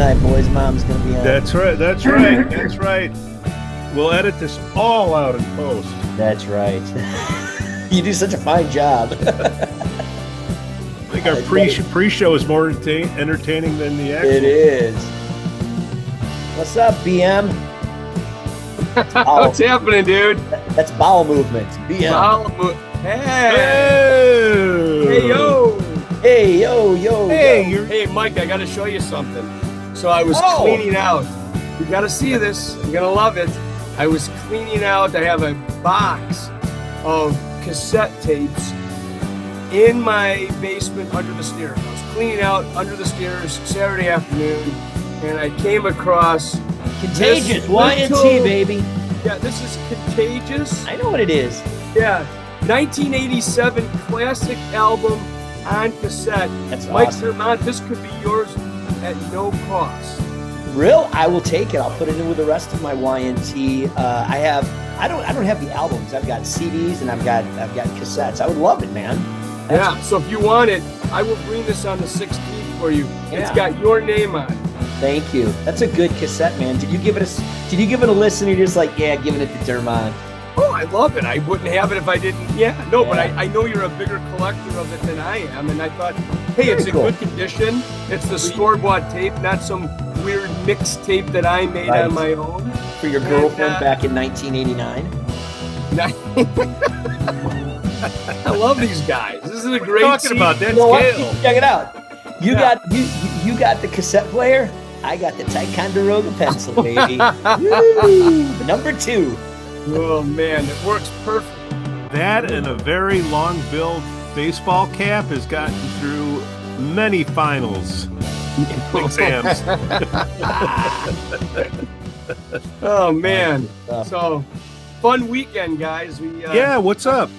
tonight, boys. Mom's going to be on. That's right. That's right. That's right. We'll edit this all out in post. That's right. You do such a fine job. I think our pre-show is more entertaining than the actual. It is. What's up, BM? What's happening, dude? That's bowel movement. BM. Hey. Hey, yo. Hey, yo. Hey, Mike, I got to show you something. So I was cleaning out. You got to see this. You're going to love it. I was cleaning out. I have a box of cassette tapes in my basement under the stairs. I was cleaning out under the stairs Saturday afternoon, and I came across Contagious, YNT, baby. Yeah, this is Contagious. I know what it is. Yeah, 1987 classic album on cassette. That's Mike awesome. Dermont, this could be yours at no cost. Real? I will take it. I'll put it in with the rest of my YNT. I don't have the albums. I've got CDs and I've got cassettes. I would love it, man. Yeah. So if you want it, I will bring this on the 16th for you. Yeah. It's got your name on it. Thank you. That's a good cassette, man. Did you give it a listen? You're just like, yeah, giving it to Dermont. Oh, I love it. I wouldn't have it if I didn't. But I know you're a bigger collector of it than I am, and I thought, hey, it's in good condition. It's the store-bought tape, not some weird mixed tape that I made on my own. For your girlfriend back in 1989. I love these guys. This is a great Talking about that scale. Check it out. You got the cassette player. I got the Ticonderoga pencil, baby. Woo! Number 2. Oh man, it works perfect. That and a very long-billed baseball cap has gotten through many finals exams. Oh man, so fun weekend, guys. What's up?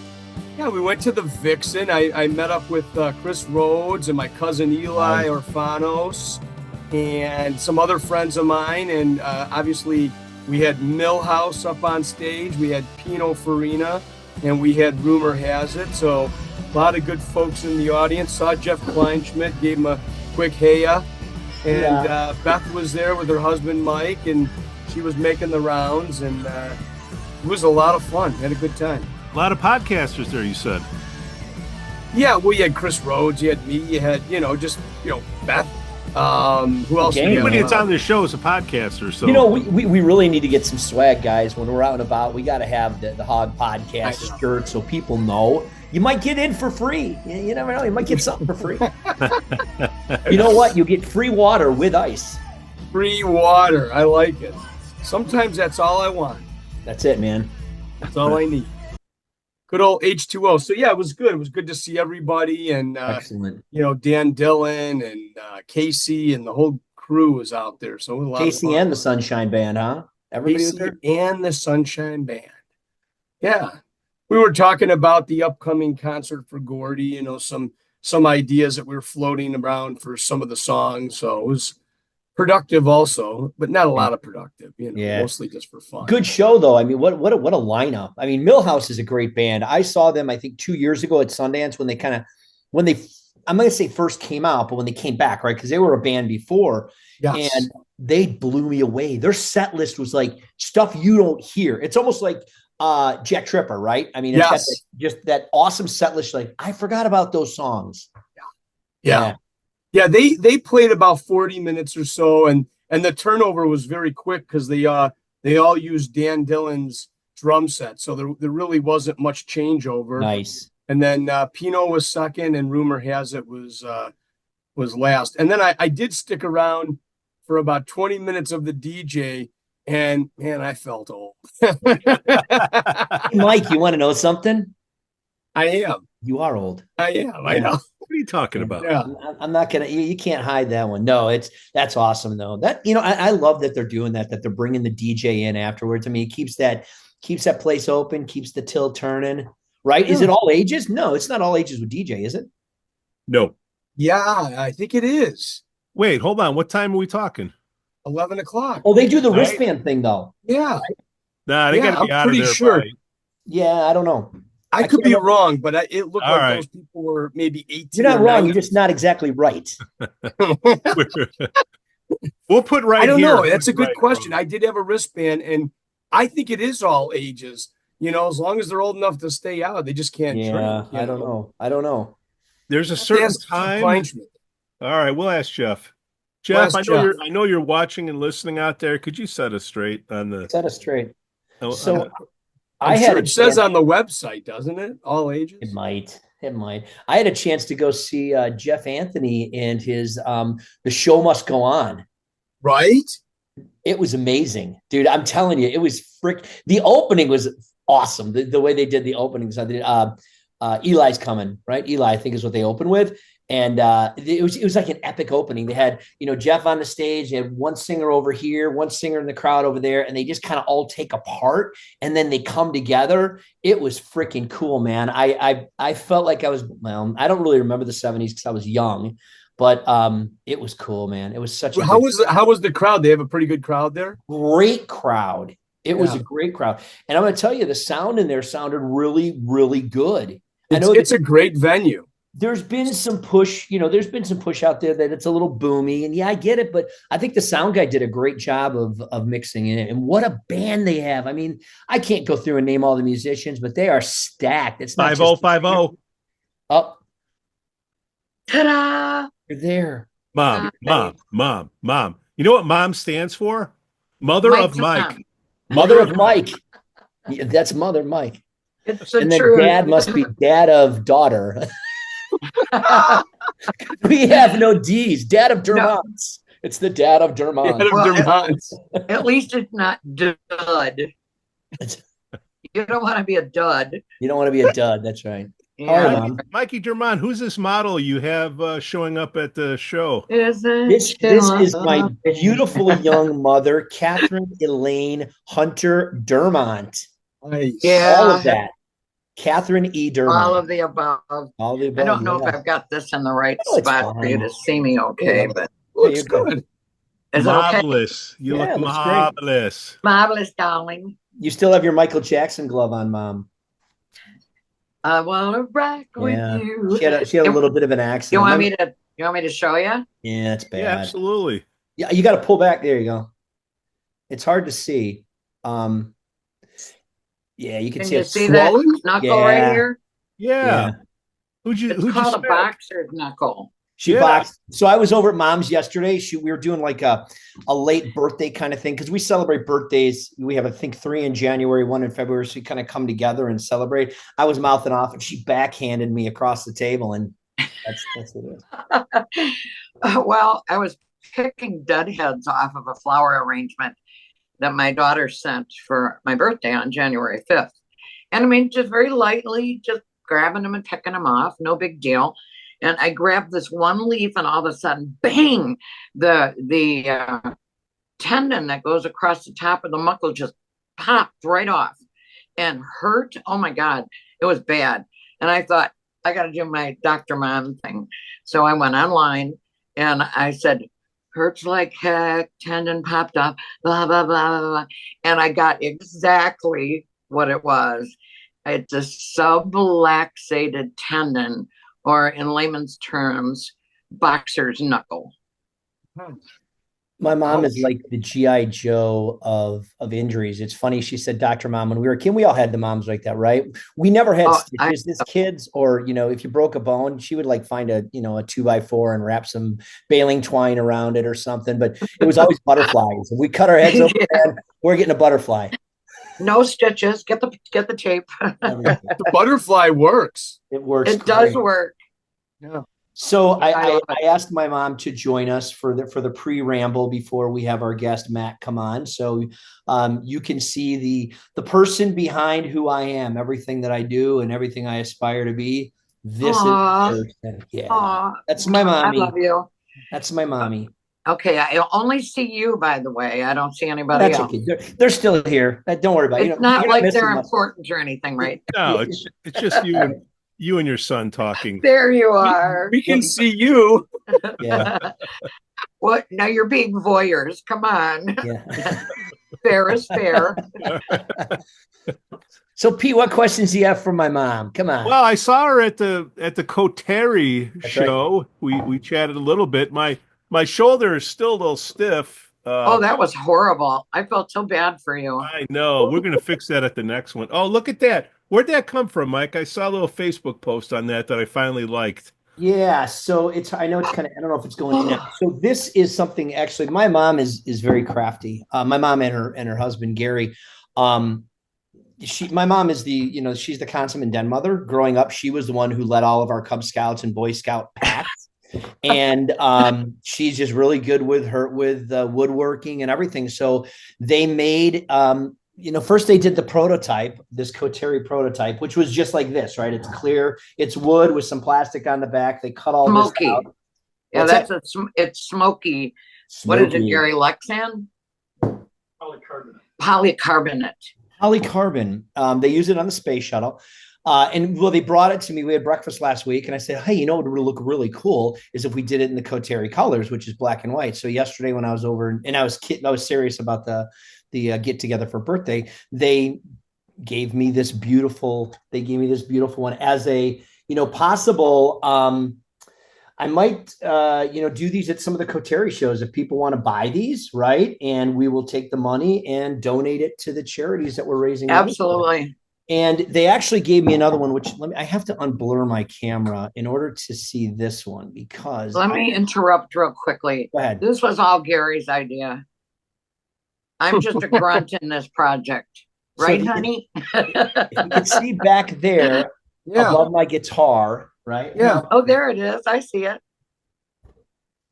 Yeah, we went to the Vixen. I met up with Chris Rhodes and my cousin Eli Orfanos and some other friends of mine, and obviously we had Millhouse up on stage, we had Pino Farina, and we had Rumor Has It. So a lot of good folks in the audience. Saw Jeff Kleinschmidt, gave him a quick heya. And Beth was there with her husband Mike, and she was making the rounds, and it was a lot of fun. Had a good time. A lot of podcasters there, you said. Yeah, well, you had Chris Rhodes, you had me, you had, Beth. Who else? Anybody that's on this show is a podcaster. So we really need to get some swag, guys. When we're out and about, we got to have the Hog Podcast shirt so people know. You might get in for free. You never know. You might get something for free. You know what? You get free water with ice. Free water. I like it. Sometimes that's all I want. That's it, man. That's all I need. Good old H2O. So yeah, it was good. It was good to see everybody, and excellent. Dan Dillon and Casey and the whole crew was out there. So a lot Casey of fun. and the Sunshine Band, huh? Everybody was there? And the Sunshine Band. Yeah, we were talking about the upcoming concert for Gordie. Some ideas that we were floating around for some of the songs. So it was productive also, but not a lot of productive, mostly just for fun. Good show though. I mean, what a lineup. I mean, Millhouse is a great band. I saw them, I think 2 years ago at Sundance when they I'm going to say first came out, but when they came back, right? Because they were a band before. Yes. And they blew me away. Their set list was like stuff you don't hear. It's almost like Jet Tripper, right? I mean, it's just that awesome set list. Like, I forgot about those songs. Yeah. Yeah, they played about 40 minutes or so, and the turnover was very quick because they all used Dan Dillon's drum set, so there really wasn't much changeover. Nice. And then Pino was second, and Rumor Has It was last. And then I did stick around for about 20 minutes of the DJ, and man, I felt old. Mike, you want to know something? I am. You are old. I am. I know. What are you talking about? Yeah. I'm not gonna. You can't hide that one. No, that's awesome though. That I love that they're doing that. That they're bringing the DJ in afterwards. I mean, it keeps that place open, keeps the till turning. Right? Yeah. Is it all ages? No, it's not all ages with DJ, is it? No. Yeah, I think it is. Wait, hold on. What time are we talking? 11 o'clock. Oh, they do the wristband thing though. Yeah. Right? Nah, they gotta be out of there. Sure. Yeah, I don't know. I could be wrong, but it looked like those people were maybe 18. You're not wrong. You're just not exactly right. We'll put right I don't here. know. That's a good Right, question. I did have a wristband, and I think it is all ages. As long as they're old enough to stay out, they just can't Yeah, drink. I don't know. I don't know. There's a Have to certain ask Chief time. Kleinschmidt. All right, we'll ask Jeff. We'll Jeff, ask I know Jeff. you're watching and listening out there. Could you set us straight on the? Set us straight. On So the I I'm had sure a it says chance. on the website, doesn't it? All ages. It might. It might. I had a chance to go see Jeff Anthony and his The Show Must Go On. Right? It was amazing, dude. I'm telling you, it was the opening was awesome. The way they did the openings. I did Eli's coming, right? Eli, I think is what they opened with. And it was like an epic opening. They had, Jeff on the stage. They had one singer over here, one singer in the crowd over there, and they just kind of all take apart and then they come together. It was freaking cool, man. I felt like I was, well, I don't really remember the 70s because I was young, but it was cool, man. It was such a How was the crowd? They have a pretty good crowd there. great crowd. It was a great crowd. And I'm going to tell you, the sound in there sounded really, really good. I know It's a great venue. there's been some push, out there that it's a little boomy, and yeah, I get it, but I think the sound guy did a great job of mixing it. And what a band they have. I mean, I can't go through and name all the musicians, but they are stacked. It's not 5050. Oh, Ta-da! you're there. Mom. You know what MOM stands for? Mother of Mike. Mother of Mike. Yeah, that's Mother Mike. It's the And then truth. dad must be dad of daughter. We have no D's. Dad of Dermonts. It's the dad of Dermont. At least it's not dud. You don't want to be a dud. You don't want to be a dud. That's right. Yeah. Mom. Mikey Dermont, who's this model you have showing up at the show? This is my beautiful young mother, Catherine Elaine Hunter Dermont. Nice. Yeah. All of that. Catherine E. Dermont. All of the above. All of the above. I don't know if I've got this in the right spot for you to see me okay, but Looks good. is it okay? Marvelous. You Yeah, look looks great. marvelous. Marvelous, darling. You still have your Michael Jackson glove on, Mom. I want to rock Yeah. with you. She had a little bit of an accent. You want me to show you? Yeah, it's bad. Yeah, absolutely. Yeah, you got to pull back. There you go. It's hard to see. Yeah, you can Can see you it. see that knuckle right here? Yeah. Who'd It's you called a spare? boxer's knuckle. She boxed. So I was over at Mom's yesterday. We were doing like a late birthday kind of thing because we celebrate birthdays. We have, I think, 3 in January, 1 in February. So we kind of come together and celebrate. I was mouthing off and she backhanded me across the table. And that's what it is. Well, I was picking dud heads off of a flower arrangement that my daughter sent for my birthday on January 5th. And I mean, just very lightly, just grabbing them and picking them off. No big deal. And I grabbed this one leaf and all of a sudden, bang, the tendon that goes across the top of the knuckle just popped right off and hurt. Oh my God, it was bad. And I thought, I got to do my Dr. Mom thing. So I went online and I said, hurts like heck, tendon popped off, blah, blah, blah, blah, blah. And I got exactly what it was. It's a subluxated tendon, or in layman's terms, boxer's knuckle. My mom is like the G.I. Joe of injuries. It's funny. She said, Dr. Mom, when we were a kid, we all had the moms like that, right? We never had stitches as kids, or, if you broke a bone, she would like find a 2x4 and wrap some baling twine around it or something. But it was always butterflies. If we cut our heads open, we're getting a butterfly. No stitches. Get the tape. The butterfly works. It works. It does work. Yeah. So I asked my mom to join us for the pre-ramble before we have our guest Matt come on. So you can see the person behind who I am, everything that I do and everything I aspire to be. This is the person. Yeah. Aww. That's my mommy. I love you. That's my mommy. Okay, I only see you, by the way. I don't see anybody else. Okay. They're still here. Don't worry about it. It's not like they're important or anything, right? No, it's just you and your son talking. There you are. We can see you. Yeah. What? Now you're being voyeurs. Come on. Yeah. Fair is fair. So Pete, what questions do you have for my mom? Come on. Well, I saw her at the Coterie That's show. Right. We chatted a little bit. My My shoulder is still a little stiff. Oh, that was horrible. I felt so bad for you. I know. We're going to fix that at the next one. Oh, look at that. Where'd that come from, Mike? I saw a little Facebook post on that I finally liked. Yeah, so I know it's kind of, I don't know if it's going in now. So this is something, actually, my mom is very crafty. My mom and her husband, Gary. My mom is she's the consummate den mother. Growing up, she was the one who led all of our Cub Scouts and Boy Scout packs. And she's just really good with woodworking and everything. So they made first they did the prototype, this Coterie prototype, which was just like this, right? It's clear, it's wood with some plastic on the back. They cut all Smoky. this out. Yeah, it's smoky. What is it, Gary? Lexan? Polycarbonate. Polycarbon. They use it on the space shuttle. They brought it to me. We had breakfast last week, and I said, hey, what would look really cool is if we did it in the Coterie colors, which is black and white. So yesterday when I was over, and I was serious about the get together for birthday, they gave me this beautiful one as a, possible, I might, do these at some of the Coterie shows if people want to buy these, right? And we will take the money and donate it to the charities that we're raising. Absolutely. And they actually gave me another one, which I have to unblur my camera in order to see this one because. Let me interrupt real quickly. Go ahead. This was all Gary's idea. I'm just a grunt in this project. Right, honey? If you can see back there above my guitar, right? Yeah. Oh, there it is. I see it.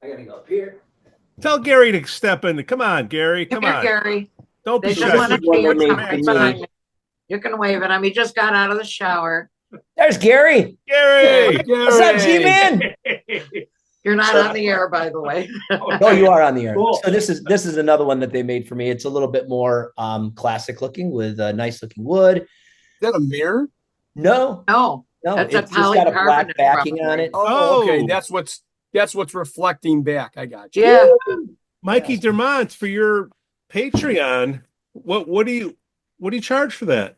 I got to go up here. Tell Gary to step in. Come on, Gary. Come on. Gary. Don't be They just want shy. to see your comment behind me. You can wave at him. He just got out of the shower. There's Gary. Gary. What's up, G-Man? You're not on the air, by the way. No, you are on the air. Cool. So this is another one that they made for me. It's a little bit more classic looking with nice looking wood. Is that a mirror? No, That's it's a just got a black polycarbonate backing probably. on it. Oh, okay. Oh. That's what's reflecting back. I got you. Yeah. Mikey Dermont, for your Patreon, what do you charge for that?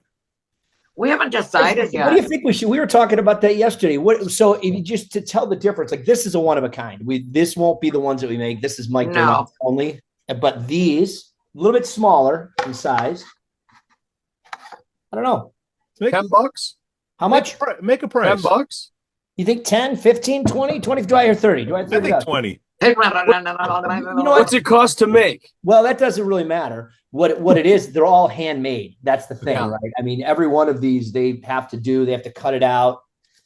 We haven't decided yet. What do you think we were talking about that yesterday. So if you just to tell the difference, like this is a one of a kind. This won't be the ones that we make. This is Mike Dermont only. But these a little bit smaller in size. I don't know. $10? How much? Make a price. $10? You think 10, 15, 20, 20? Do I hear 30? Do I I think 20. What's it cost to make? Well, that doesn't really matter. What it is, they're all handmade. That's the thing, right? I mean, every one of these they have to cut it out,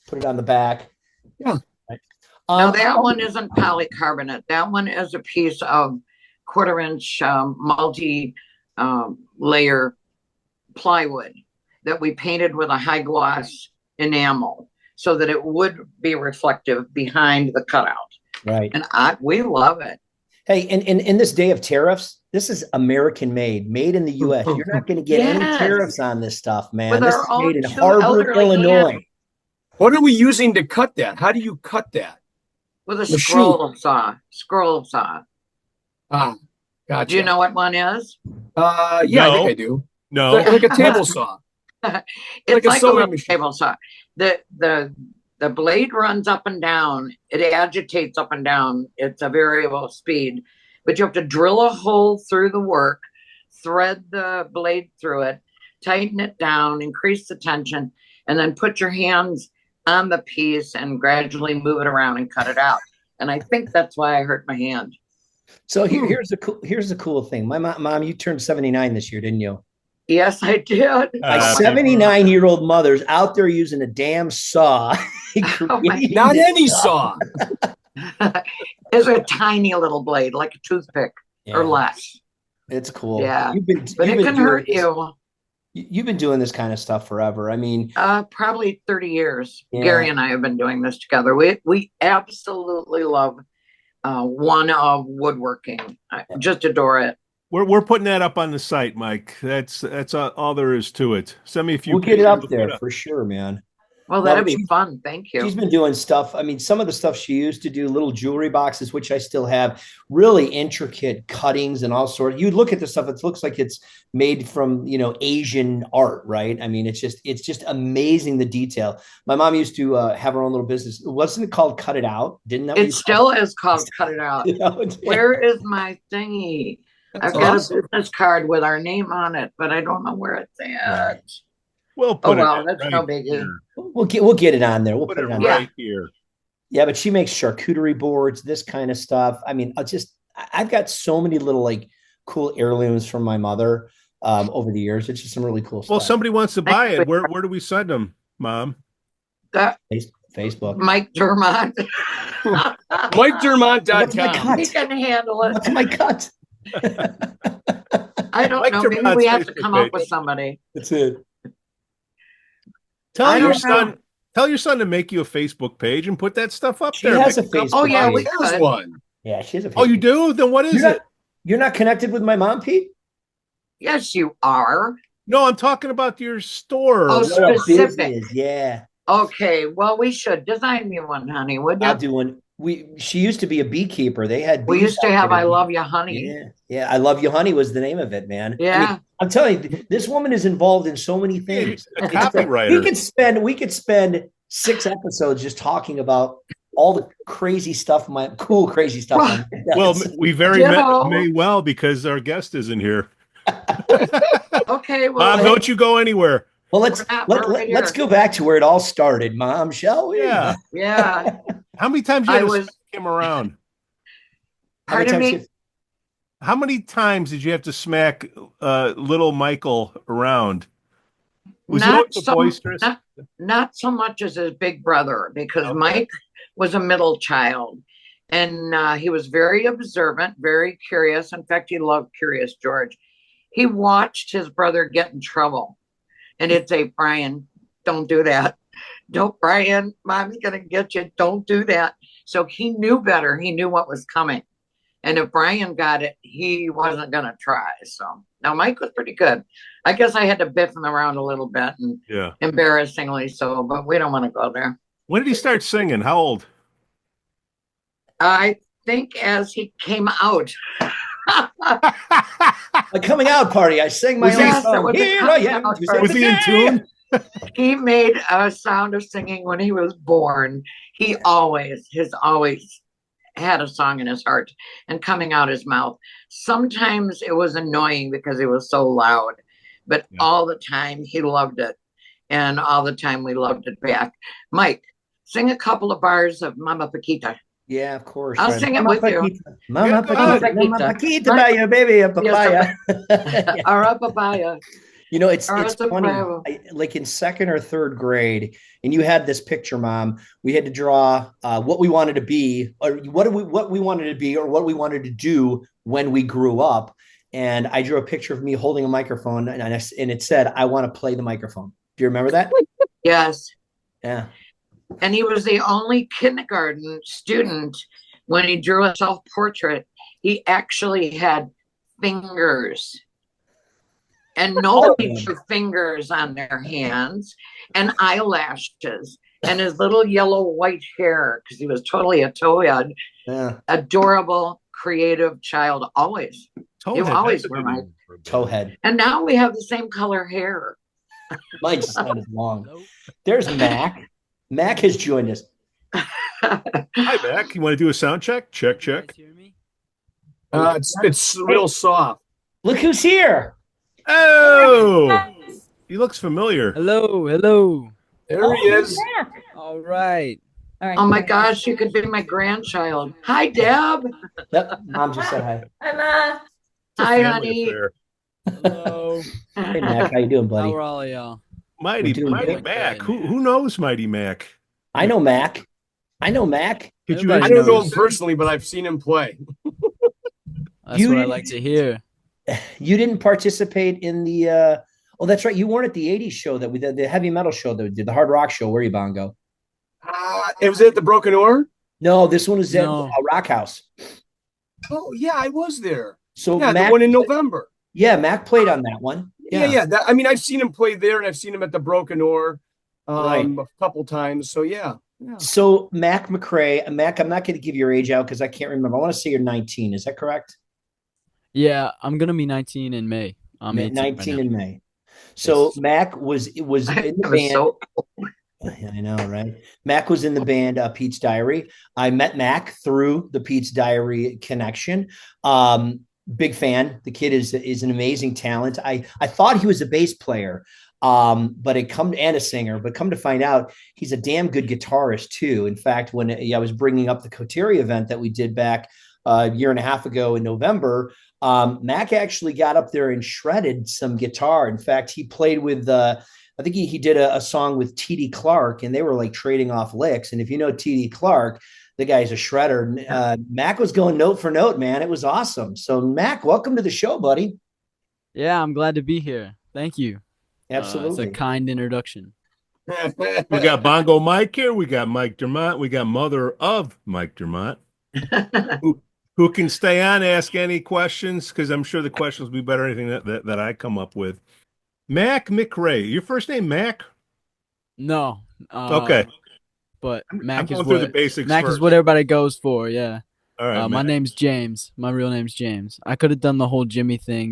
put it on the back. Yeah. Right. No, that one isn't polycarbonate. That one is a piece of 1/4-inch multi-layer plywood that we painted with a high gloss enamel so that it would be reflective behind the cutout. Right. And we love it. Hey, and in this day of tariffs, this is American made in the U.S. You're not going to get any tariffs on this stuff, man. With This our is own made in two Harvard, elderly Illinois. hands. What are we using to cut that? How do you cut that? With a Machine. scroll saw. Ah, gotcha. Do you know what one is? Yeah, I No. think I do. No. Like a table saw. It's a like a sewing little machine. table saw. The blade runs up and down. It agitates up and down. It's a variable speed, but you have to drill a hole through the work, thread the blade through it, tighten it down, increase the tension, and then put your hands on the piece and gradually move it around and cut it out. And I think that's why I hurt my hand. So here's the cool thing. My mom, you turned 79 this year, didn't you? Yes, I did. My 79-year-old mother's out there using a damn saw. Not any saw. It's a tiny little blade, like a toothpick or less. It's cool. Yeah, but it it can hurt you. You've been doing this kind of stuff forever. I mean, probably 30 years. Yeah. Gary and I have been doing this together. We absolutely love one of woodworking. I just adore it. We're putting that up on the site, Mike. That's all there is to it. Send me a few. we'll get it pictures. up there for sure, man. Well, No, that'd be fun. Thank you. she's been doing stuff. I mean, some of the stuff she used to do, little jewelry boxes, which I still have, really intricate cuttings and all sorts. You look at the stuff, it looks like it's made from, Asian art, right? I mean, it's just amazing, the detail. My mom used to have her own little business. Wasn't it called Cut It Out? Didn't that? It still is called Cut It Out. Where is my thingy? I've got a business card with our name on it, but I don't know where it's at. Right. We'll put that's right no biggie. here. We'll get it on there. We'll put it on right here. Yeah, but she makes charcuterie boards, this kind of stuff. I mean, I've got so many little like cool heirlooms from my mother over the years. It's just some really cool stuff. Well, somebody wants to buy it. Where do we send them, Mom? Facebook. Mike Dermont. MikeDermont.com. He can handle it. What's my cut? I don't know. Maybe we have to come up with somebody. That's it. Tell your son to make you a Facebook page and put that stuff up there. She has a Facebook. Oh yeah, page. we could. One. Yeah, she has a Facebook. Oh, you do? Then what is it? You're not connected with my mom, Pete? Yes, you are. No, I'm talking about your store. Oh, specific. Yeah. Okay, well, we should design me one, honey. Would you? I'll do one. She used to be a beekeeper. They had. We used to have "I Love You, Honey." Yeah. "I Love You, Honey" was the name of it, man. Yeah. I mean, I'm telling you, this woman is involved in so many things. A copywriter. We could spend 6 episodes just talking about all the crazy stuff, cool crazy stuff. Well, we may well because our guest isn't here. Okay, well, Mom, don't you go anywhere. Well, let's go back to where it all started, Mom, shall we? Yeah. Yeah. How many times did you have to smack him around? Pardon me? How many times did you have to smack little Michael around? Was he always so boisterous? Not so much as his big brother, because Mike was a middle child, and he was very observant, very curious. In fact, he loved Curious George. He watched his brother get in trouble, and he'd say, "Brian, don't do that. Don't, Brian, Mom's going to get you. Don't do that." So he knew better. He knew what was coming. And if Brian got it, he wasn't going to try. So now Mike was pretty good. I guess I had to biff him around a little bit, and embarrassingly so, but we don't want to go there. When did he start singing? How old? I think as he came out. A coming out party. I sang my own song. Here I am. Was he in tune? He made a sound of singing when he was born. He always had a song in his heart and coming out his mouth. Sometimes it was annoying because it was so loud, but all the time he loved it. And all the time we loved it back. Mike, sing a couple of bars of Mama Paquita. Yeah, of course. I'll sing it with you. Mama Paquita, buy your baby a papaya. Or a papaya. You know, it's funny. Like in second or third grade, and you had this picture, Mom. We had to draw what we wanted to be, or what we wanted to be, or what we wanted to do when we grew up. And I drew a picture of me holding a microphone, and it said, "I want to play the microphone." Do you remember that? Yes. Yeah. And he was the only kindergarten student when he drew a self-portrait. He actually had fingers. And nobody drew fingers on their hands, and eyelashes, and his little yellow white hair, because he was totally a towhead. Yeah. Adorable, creative child, always. You always were my towhead. And now we have the same color hair. Mine's not as long. There's Mac. Mac has joined us. Hi, Mac. You want to do a sound check? Check. It's real soft. Look who's here. Oh, he looks familiar. Hello. There he is. All right. Oh my gosh, you could be my grandchild. Hi, Deb. Yep, Mom just said hi. Hi, Ma. Hi, honey. Hello. Hey, Mac, how you doing, buddy? How are all of y'all? Mighty Mac. Who knows Mighty Mac? I know Mac. I don't know him personally, but I've seen him play. That's what I like to hear. You didn't participate in the oh, that's right. You weren't at the 80s show that we did, the heavy metal show that we did, the hard rock show. Were you, Bongo? It was at the Broken Oar? No, this one was at Rock House. Oh, yeah, I was there. So Mac, the one in November. Yeah, Mac played on that one. Yeah. I mean, I've seen him play there, and I've seen him at the Broken Oar. Right. a couple times. So yeah. So Mac McRae, Mac, I'm not going to give your age out because I can't remember. I want to say you're 19. Is that correct? Yeah, I'm gonna be 19 in May. I'm 18 right 19 now. in May. So Yes. Mac was I in the was band. so I know, right? Mac was in the band Pete's Diary. I met Mac through the Pete's Diary connection. Um, Big fan. The kid is an amazing talent. I thought he was a bass player, but it come and a singer. But come to find out, he's a damn good guitarist too. In fact, when I was bringing up the Coterie event that we did back a year and a half ago in November, Mac actually got up there and shredded some guitar. In fact, he played with I think he did a song with T.D. Clark, and they were like trading off licks. And if you know T.D. Clark, the guy's a shredder. Mac was going note for note, man. It was awesome. So, Mac, welcome to the show, buddy. Yeah, I'm glad to be here. Thank you. It's a Absolutely. kind introduction. We got Bongo Mike here. We got Mike Dermont. We got mother of Mike Dermont, who can stay on, ask any questions, because I'm sure the questions will be better than anything that I come up with. Mac McRae. Your first name, Mac? No. Okay. But I'm Mac is going through the what basics Mac is first. what everybody goes for. Yeah. All right, My Mac. name's James. My real name's James. I could have done the whole Jimmy thing,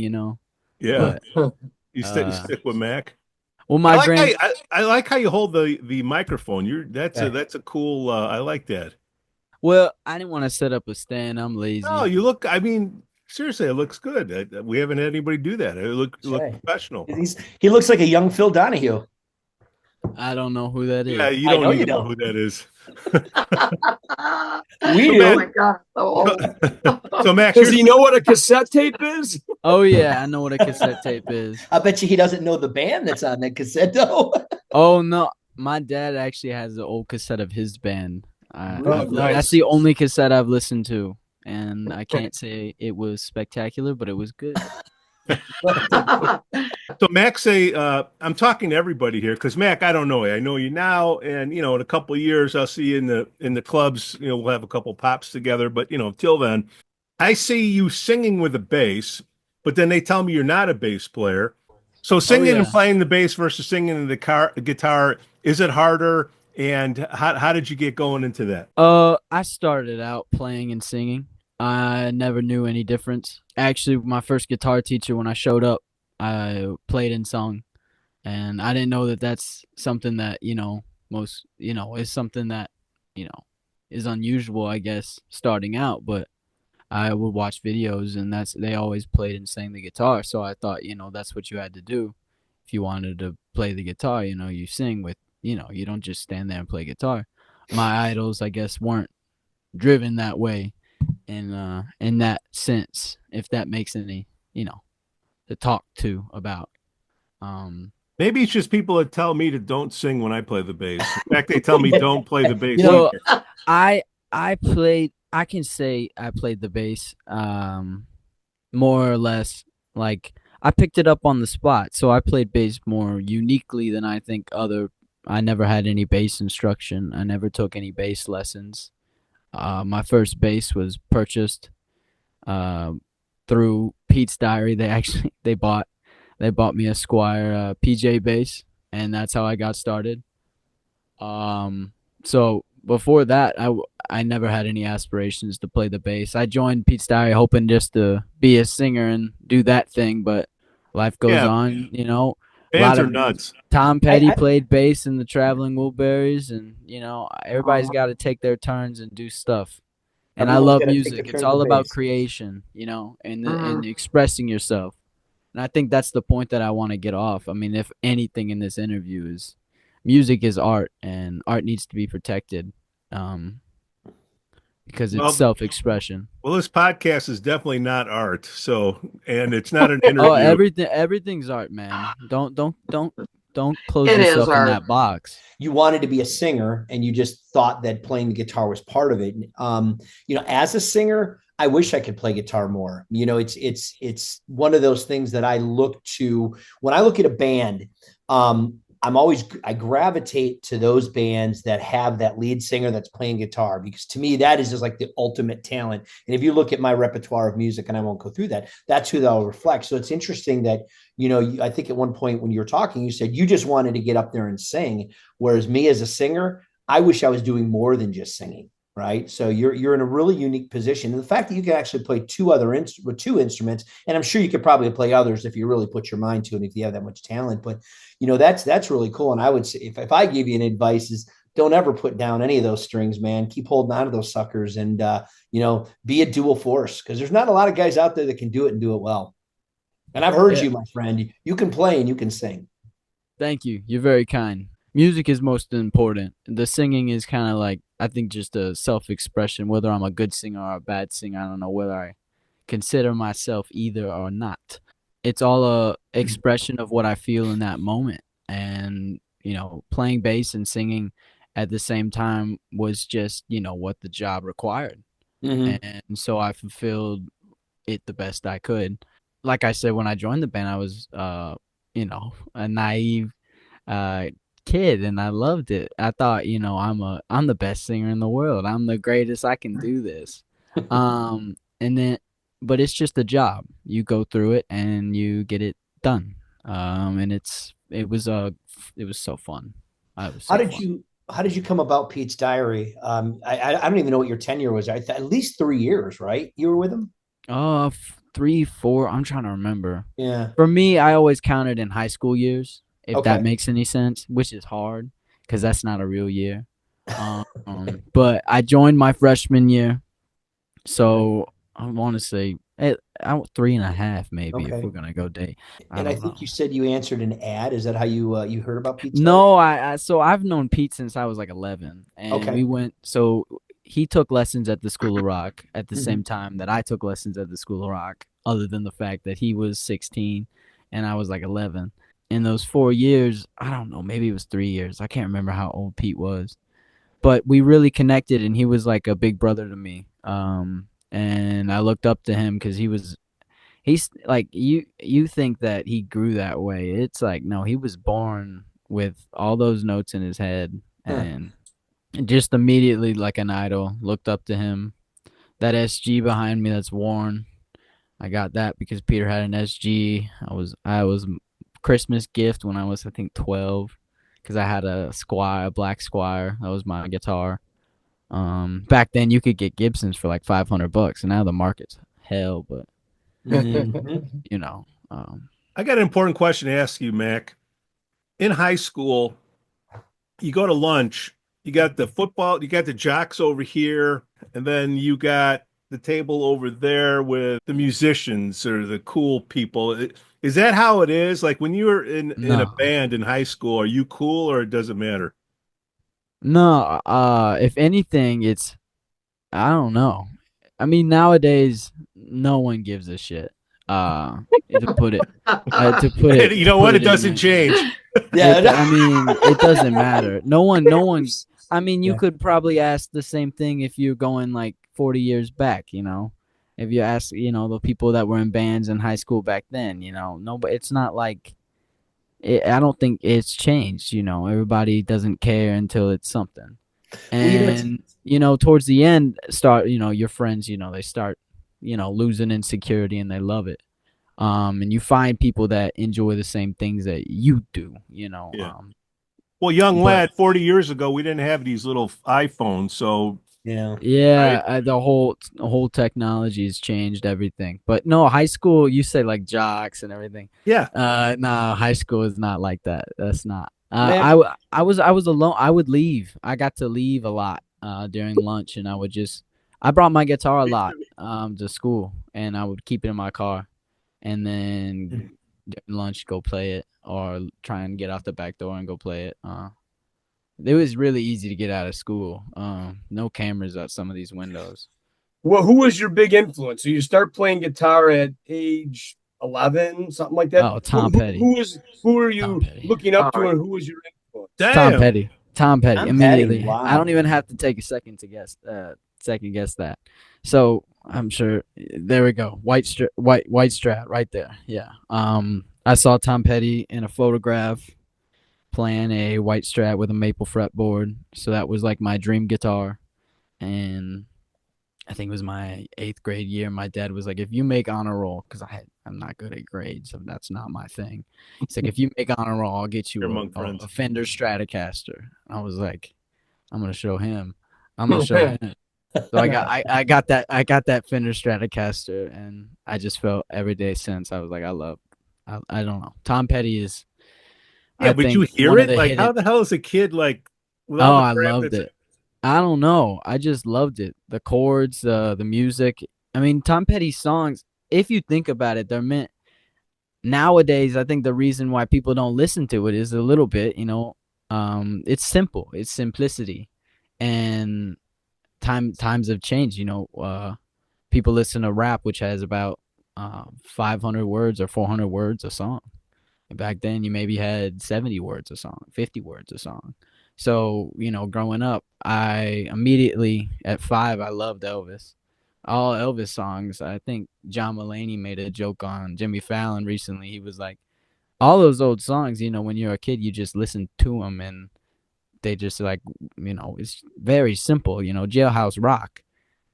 Yeah. but You stick with Mac. well, I my like grand. I like how you hold the microphone. That's Okay. a cool. I like that. Well, I didn't want to set up a stand. I'm lazy. No, you look. I mean, seriously, it looks good. We haven't had anybody do that. It look Okay. professional. He looks like a young Phil Donahue. I don't know who that is. Yeah, you I don't know need you to know don't. who that is. We So, do. oh Mac, my God. So so Max, Does he know what a cassette tape is? Oh yeah, I know what a cassette tape is. I bet you he doesn't know the band that's on that cassette, though. Oh no, my dad actually has the old cassette of his band. Oh, nice. That's the only cassette I've listened to, and I can't say it was spectacular, but it was good. So Mac, I'm talking to everybody here because Mac, I don't know you. I know you now, and in a couple of years, I'll see you in the clubs. We'll have a couple pops together. But till then, I see you singing with a bass, but then they tell me you're not a bass player. So singing and yeah. playing the bass versus singing the guitar, is it harder? And how did you get going into that? I started out playing and singing. I never knew any difference. Actually, my first guitar teacher, when I showed up, I played and sung, and I didn't know that that's something that most is something that is unusual, I guess, starting out. But I would watch videos, and they always played and sang the guitar. So I thought, that's what you had to do if you wanted to play the guitar. You sing with, you don't just stand there and play guitar. My idols, I guess, weren't driven that way in that sense, if that makes any, to talk to about. Maybe it's just people that tell me to don't sing when I play the bass. In fact, they tell me don't play the bass. So either. I can say I played the bass more or less. Like, I picked it up on the spot, so I played bass more uniquely than I think I never had any bass instruction. I never took any bass lessons. My first bass was purchased through Pete's Diary. They bought me a Squire PJ bass, and that's how I got started. So before that, I never had any aspirations to play the bass. I joined Pete's Diary hoping just to be a singer and do that thing, but life goes on, A Bands lot are of nuts. Tom Petty played bass in the Traveling Wilburys, and everybody's got to take their turns and do stuff. And I Everyone's love gotta take music. their It's turn all to about bass. creation, and expressing yourself. And I think that's the point that I want to get off. I mean, if anything in this interview is music is art, and art needs to be protected because it's self-expression. Well, this podcast is definitely not art. So, and it's not an interview. Oh, everything's art, man. Don't close It is yourself in art. that box. You wanted to be a singer and you just thought that playing the guitar was part of it. As a singer, I wish I could play guitar more. It's one of those things that I look to when I look at a band. I gravitate to those bands that have that lead singer that's playing guitar, because to me, that is just like the ultimate talent. And if you look at my repertoire of music, and I won't go through that, that's who that'll reflect. So it's interesting that, I think at one point when you were talking, you said you just wanted to get up there and sing. Whereas me as a singer, I wish I was doing more than just singing. Right. So you're in a really unique position. And the fact that you can actually play with two instruments, and I'm sure you could probably play others if you really put your mind to it, if you have that much talent. But that's really cool. And I would say, if I give you an advice, is don't ever put down any of those strings, man. Keep holding on to those suckers, and be a dual force, because there's not a lot of guys out there that can do it and do it well. And I've heard you, my friend. You can play and you can sing. Thank you. You're very kind. Music is most important. The singing is kind of like, I think, just a self-expression. Whether I'm a good singer or a bad singer, I don't know whether I consider myself either or not. It's all a expression of what I feel in that moment. And, playing bass and singing at the same time was just, what the job required. Mm-hmm. And so I fulfilled it the best I could. Like I said, when I joined the band, I was, a naive kid, and I loved it. I thought, I'm the best singer in the world. I'm the greatest. I can do this. And then, but it's just a job. You go through it and you get it done. And it was so fun. How did you come about Pete's Diary? I don't even know what your tenure was. At least 3 years, right? You were with him? 3, 4. I'm trying to remember. Yeah. For me, I always counted in high school years, if Okay. that makes any sense, which is hard because that's not a real year. But I joined my freshman year, so I want to say 3.5 maybe, Okay. if we're gonna go day. And I think you said you answered an ad. Is that how you heard about Pete's Diary? No, so I've known Pete since I was like 11, and Okay. we went. So he took lessons at the School of Rock at the Mhm. same time that I took lessons at the School of Rock. Other than the fact that he was 16 and I was like 11. In those 4 years, I don't know, maybe it was 3 years. I can't remember how old Pete was, but we really connected, and he was like a big brother to me. And I looked up to him because he's like, you think that he grew that way. It's like, no, he was born with all those notes in his head, and just immediately, like an idol, looked up to him. That SG behind me that's worn, I got that because Peter had an SG. I was Christmas gift when I was, I think, 12, because I had a Black Squire. That was my guitar. Back then you could get Gibsons for like $500, and now the market's hell. But I got an important question to ask you, Mac. In high school, you go to lunch, you got the football, you got the jocks over here, and then you got the table over there with the musicians or the cool people. Is that how it is? Like when you were in a band in high school, are you cool or it doesn't matter? No, if anything, I don't know. I mean, nowadays, no one gives a shit. To put it, you know what? It doesn't change. I mean, it doesn't matter. No one. I mean, you could probably ask the same thing if you're going like 40 years back. If you ask, the people that were in bands in high school back then, no, but it's not like. I don't think it's changed. Everybody doesn't care until it's something. And towards the end, your friends, they start, losing insecurity, and they love it. And you find people that enjoy the same things that you do. Yeah. Well, young lad, 40 years ago, we didn't have these little iPhones, so yeah, right? the whole technology has changed everything. But no, high school, you say like jocks and everything. Yeah. No, high school is not like that. That's not. I was alone. I would leave. I got to leave a lot during lunch, and I brought my guitar a lot to school, and I would keep it in my car, and then during lunch go play it, or try and get out the back door and go play it. It was really easy to get out of school. No cameras at some of these windows. Well, who was your big influence? So you start playing guitar at age 11, something like that? Oh, Tom Petty. Who are you looking up to, and who was your influence? Damn. Tom Petty. Immediately. Petty, wow. I don't even have to take a second to guess that. So I'm sure there we go. White Strat right there. Yeah. I saw Tom Petty in a photograph playing a white Strat with a maple fretboard. So that was like my dream guitar. And I think it was my 8th grade year. My dad was like, if you make honor roll, because I'm not good at grades, so that's not my thing. He's like, if you make honor roll, I'll get You're you among friends. a Fender Stratocaster. I was like, I'm gonna show him. I'm gonna show him. So I got that Fender Stratocaster, and I just felt every day since. I was like, I don't know. Tom Petty is, Yeah, I but you think, hear one of it? the Like, hidden. how the hell is a kid like with Oh, all the I crap loved that's it. I don't know. I just loved it. The chords, the music. I mean, Tom Petty's songs, if you think about it, they're meant nowadays. I think the reason why people don't listen to it is a little bit, it's simple. It's simplicity. And times have changed, people listen to rap, which has about 500 words or 400 words a song. Back then, you maybe had 70 words a song, 50 words a song. So, growing up, I immediately, at 5, I loved Elvis. All Elvis songs. I think John Mulaney made a joke on Jimmy Fallon recently. He was like, all those old songs, when you're a kid, you just listen to them and they just like, it's very simple. Jailhouse Rock.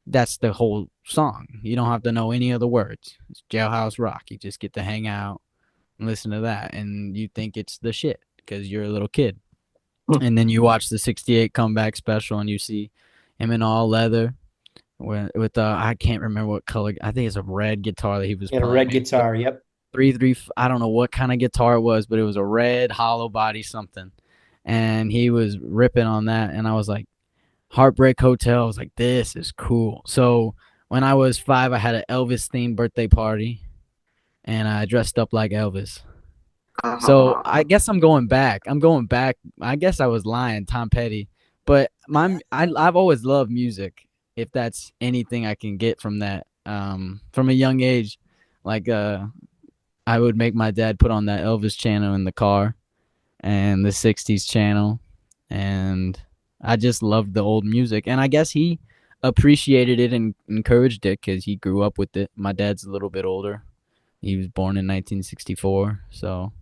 That's the whole song. You don't have to know any of the words. It's Jailhouse Rock. You just get to hang out and listen to that, and you think it's the shit because you're a little kid. And then you watch the '68 comeback special, and you see him in all leather with I can't remember what color. I think it's a red guitar that he was And a playing. red guitar. Yep. 3 I don't know what kind of guitar it was, but it was a red hollow body something, and he was ripping on that, and I was like, Heartbreak Hotel. I was like, this is cool. So when I was 5, I had an Elvis themed birthday party, and I dressed up like Elvis. So I guess I'm going back. I guess I was lying, Tom Petty, but I've always loved music. If that's anything I can get from that, from a young age, like I would make my dad put on that Elvis channel in the car, and the '60s channel, and I just loved the old music. And I guess he appreciated it and encouraged it because he grew up with it. My dad's a little bit older. He was born in 1964, so.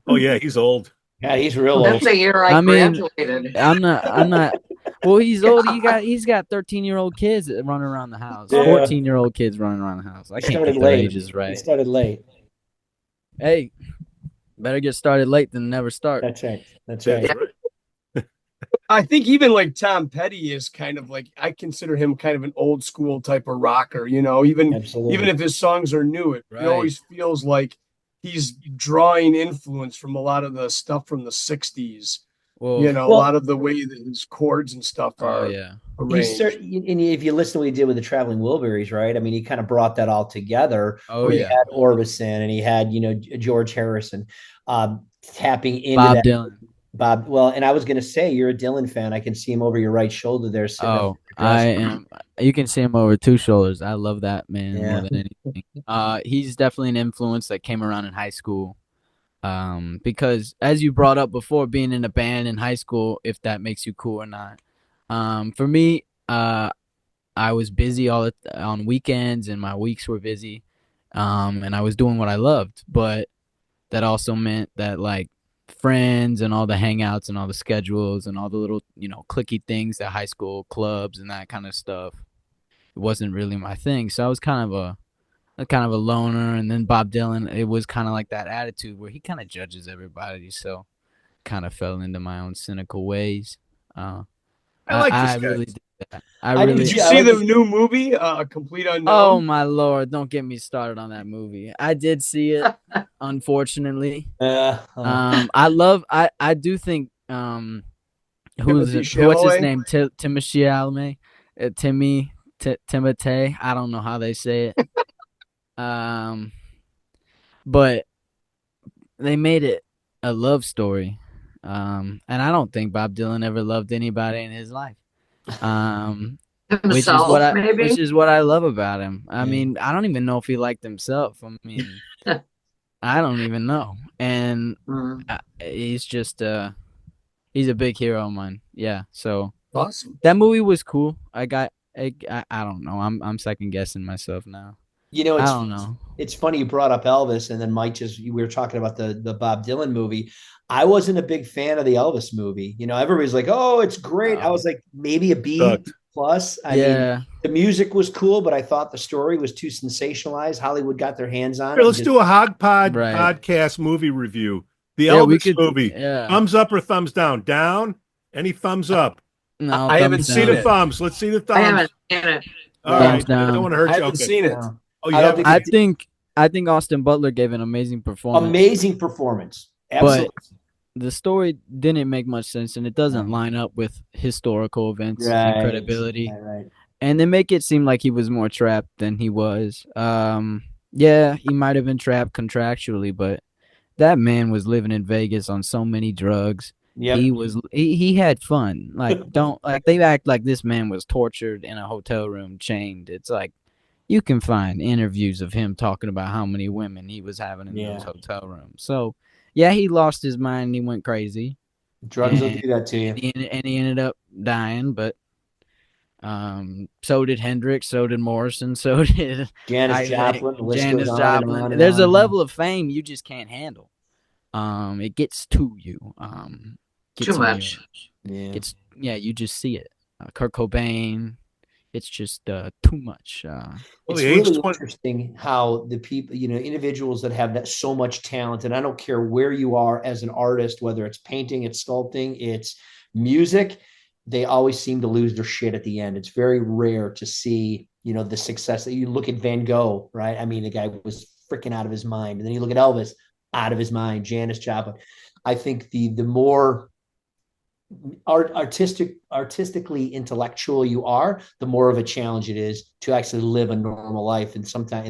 Oh yeah, he's old. Yeah, he's real That's old. the year I graduated. I'm not. Well, he's old. He's got 13-year-old kids running around the house. Yeah. 14-year-old kids running around the house. I can't get their ages It right. started late. Hey, better get started late than never start. That's right. That's right. I think even like Tom Petty is kind of like, I consider him kind of an old school type of rocker, even Absolutely. if his songs are new, it Right. always feels like he's drawing influence from a lot of the stuff from the 60s. Well, A lot of the way that his chords and stuff are yeah. arranged. And if you listen to what he did with the Traveling Wilburys, right? I mean, he kind of brought that all together. Oh, where yeah. He had Orbison and he had, George Harrison tapping into Bob that. Dylan. Bob, well, and I was going to say, you're a Dylan fan. I can see him over your right shoulder there. Oh, I am. You can see him over 2 shoulders. I love that man more than anything. He's definitely an influence that came around in high school. Because as you brought up before, being in a band in high school, if that makes you cool or not. For me, I was busy on weekends, and my weeks were busy. And I was doing what I loved, but that also meant that like friends and all the hangouts and all the schedules and all the little, clicky things at high school clubs and that kind of stuff, it wasn't really my thing. So I was kind of a loner. And then Bob Dylan, it was kind of like that attitude where he kind of judges everybody. So kind of fell into my own cynical ways. I like this I guy. really did that. Did you see the new movie, Complete Unknown? Oh my Lord! Don't get me started on that movie. I did see it, unfortunately. I do think what's his name? Timothée Chalamet, Timothée. I don't know how they say it. But they made it a love story. And I don't think Bob Dylan ever loved anybody in his life. Which is what I love about him. I mean, I don't even know if he liked himself. I mean, I don't even know. And he's just he's a big hero of mine. Yeah. So awesome. That movie was cool. I don't know. I'm second guessing myself now. You know, I don't know. it's funny you brought up Elvis, and then Mike we were talking about the Bob Dylan movie. I wasn't a big fan of the Elvis movie. You know, everybody's like, "Oh, it's great." I was like, maybe a B Sucked. plus. I mean, Yeah, the music was cool, but I thought the story was too sensationalized. Hollywood got their hands on Here, it. And let's just, do a Hogpod right. podcast movie review. The Yeah, we Elvis could. movie. Yeah. Thumbs up or thumbs down? Down? Any thumbs up? No, I haven't thumbs See seen the down. it. thumbs. Let's see the I thumbs. haven't seen it. All No. Thumbs right. I don't down. want to hurt I you. haven't Okay. seen it. no. Oh, you I don't haven't? think I think Austin Butler gave an amazing performance, amazing performance. Absolutely. but the story didn't make much sense, and it doesn't line up with historical events and Right. credibility. Right. And they make it seem like he was more trapped than he was. Yeah, he might have been trapped contractually, but that man was living in Vegas on so many drugs. Yep. He had fun. Like don't like they act like this man was tortured in a hotel room chained. It's like you can find interviews of him talking about how many women he was having in those hotel rooms. So yeah, he lost his mind and he went crazy. Drugs will do that to you. And he ended up dying, but so did Hendrix, so did Morrison, so did Janis Joplin. The list Janis goes on Joplin. and on and There's a on. level of fame you just can't handle. It gets to you. Gets Too on much. Yeah. You just see it. Kurt Cobain. It's just too much. It's the age really 20 interesting how the people, individuals that have that so much talent, and I don't care where you are as an artist, whether it's painting, it's sculpting, it's music, they always seem to lose their shit at the end. It's very rare to see, the success that you look at Van Gogh, right? I mean, the guy was freaking out of his mind. And then you look at Elvis, out of his mind, Janis Joplin. I think the more artistically intellectual you are, the more of a challenge it is to actually live a normal life, and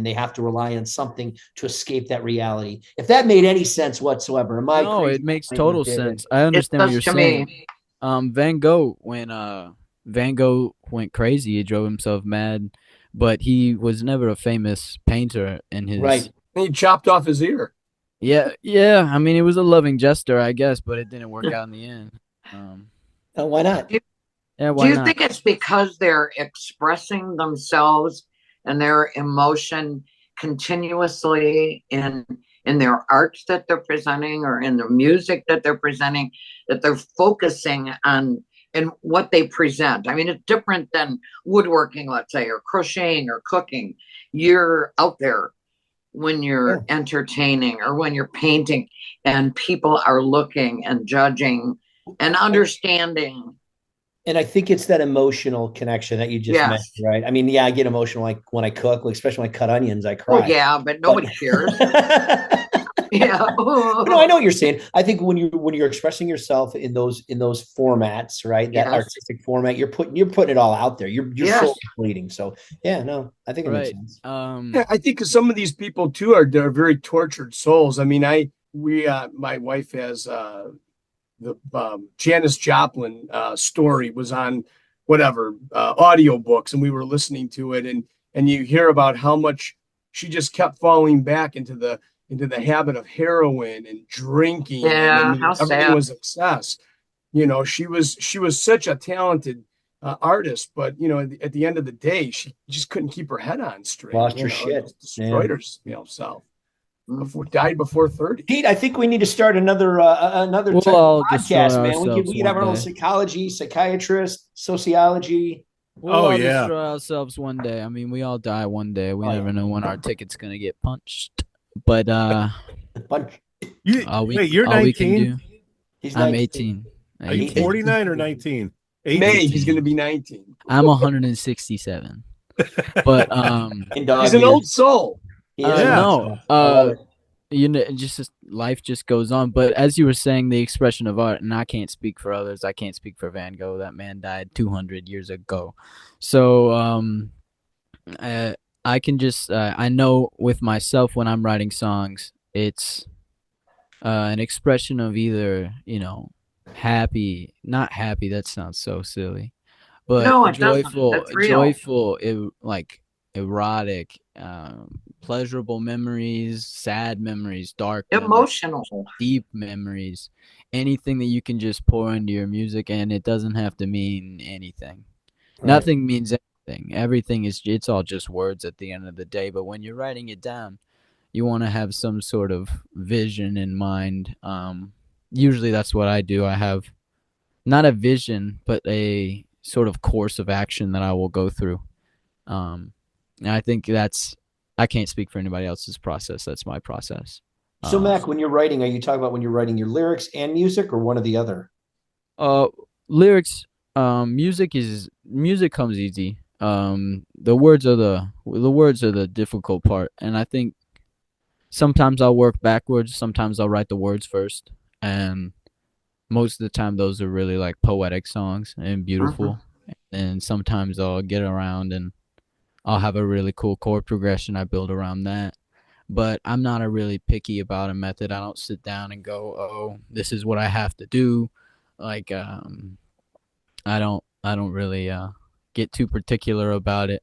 they have to rely on something to escape that reality. If that made any sense whatsoever. No, it makes total sense. I understand what you're saying. Me. Van Gogh, when Van Gogh went crazy, he drove himself mad, but he was never a famous painter in his right. He chopped off his ear. Yeah. I mean, he was a loving jester, I guess, but it didn't work out in the end. Why not? Yeah, Do you think it's because they're expressing themselves and their emotion continuously in their art that they're presenting or in the music that they're presenting, that they're focusing on in what they present? I mean, it's different than woodworking, let's say, or crocheting or cooking. You're out there when you're entertaining or when you're painting, and people are looking and judging and understanding. And I think it's that emotional connection that you just mentioned, right? I mean, yeah, I get emotional like when I cook, like especially when I cut onions, I cry. Oh yeah, but nobody cares. Yeah. No, I know what you're saying. I think when you're expressing yourself in those formats, right? That artistic format, you're putting it all out there. Your soul is bleeding. So yeah, no, I think it makes sense. I think some of these people too are very tortured souls. I mean, my wife has the Janis Joplin story was on whatever audiobooks, and we were listening to it, and you hear about how much she just kept falling back into the habit of heroin and drinking. Yeah, and how everything sad. was excess. She was such a talented artist, but at the end of the day, she just couldn't keep her head on straight. Lost her shit. Destroyed herself. Died before 30. Pete, I think we need to start another We'll type all of podcast, man. We ourselves could have our one own day. psychology, psychiatrist, sociology. We'll all destroy ourselves one day. I mean, we all die one day. We never know when our ticket's gonna get punched. But wait, you're 19? I'm 18. Are you 49 or 19? May, he's gonna be 19. I'm 167. But he's an old soul. Life just goes on. But as you were saying, the expression of art, and I can't speak for others. I can't speak for Van Gogh. That man died 200 years ago. So I can just I know with myself when I'm writing songs, it's an expression of either happy, not happy. That sounds so silly, but joyful, like erotic, pleasurable memories, sad memories, dark emotional memories, deep memories, anything that you can just pour into your music, and it doesn't have to mean anything. Nothing means anything anything. Everything it's all just words at the end of the day. But when you're writing it down, you want to have some sort of vision in mind. Usually that's what I do. I have not a vision, but a sort of course of action that I will go through. And I think I can't speak for anybody else's process. That's my process. So Mac, when you're writing, are you talking about when you're writing your lyrics and music, or one or the other? Lyrics, music comes easy. The words are the difficult part, and I think sometimes I'll work backwards. Sometimes I'll write the words first, and most of the time those are really like poetic songs and beautiful. And sometimes I'll get around and I'll have a really cool chord progression I build around that. But I'm not a really picky about a method. I don't sit down and go, "Oh, this is what I have to do." Like I don't really get too particular about it.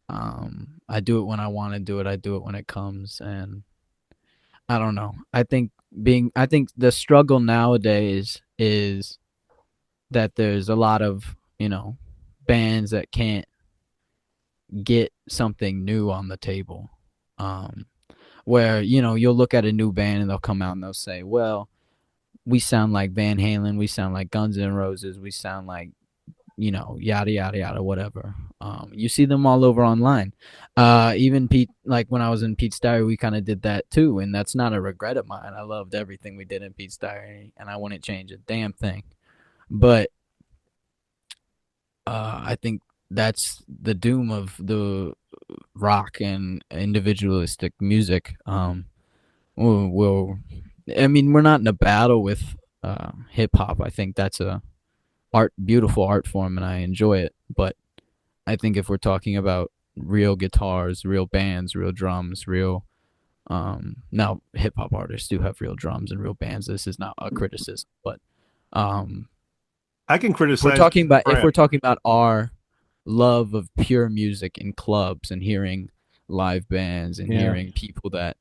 I do it when I want to do it. I do it when it comes, and I don't know. I think the struggle nowadays is that there's a lot of, bands that can't get something new on the table. Where, you'll look at a new band and they'll come out and they'll say, well, we sound like Van Halen, we sound like Guns N' Roses, we sound like, yada, yada, yada, whatever. You see them all over online. Even Pete, like when I was in Pete's Diary, we kind of did that too, and that's not a regret of mine. I loved everything we did in Pete's Diary, and I wouldn't change a damn thing. But I think that's the doom of the rock and individualistic music. We're not in a battle with hip hop. I think that's a beautiful art form, and I enjoy it. But I think if we're talking about real guitars, real bands, real drums, now hip hop artists do have real drums and real bands. This is not a criticism, but I can criticize. If we're talking about our love of pure music in clubs and hearing live bands and hearing people that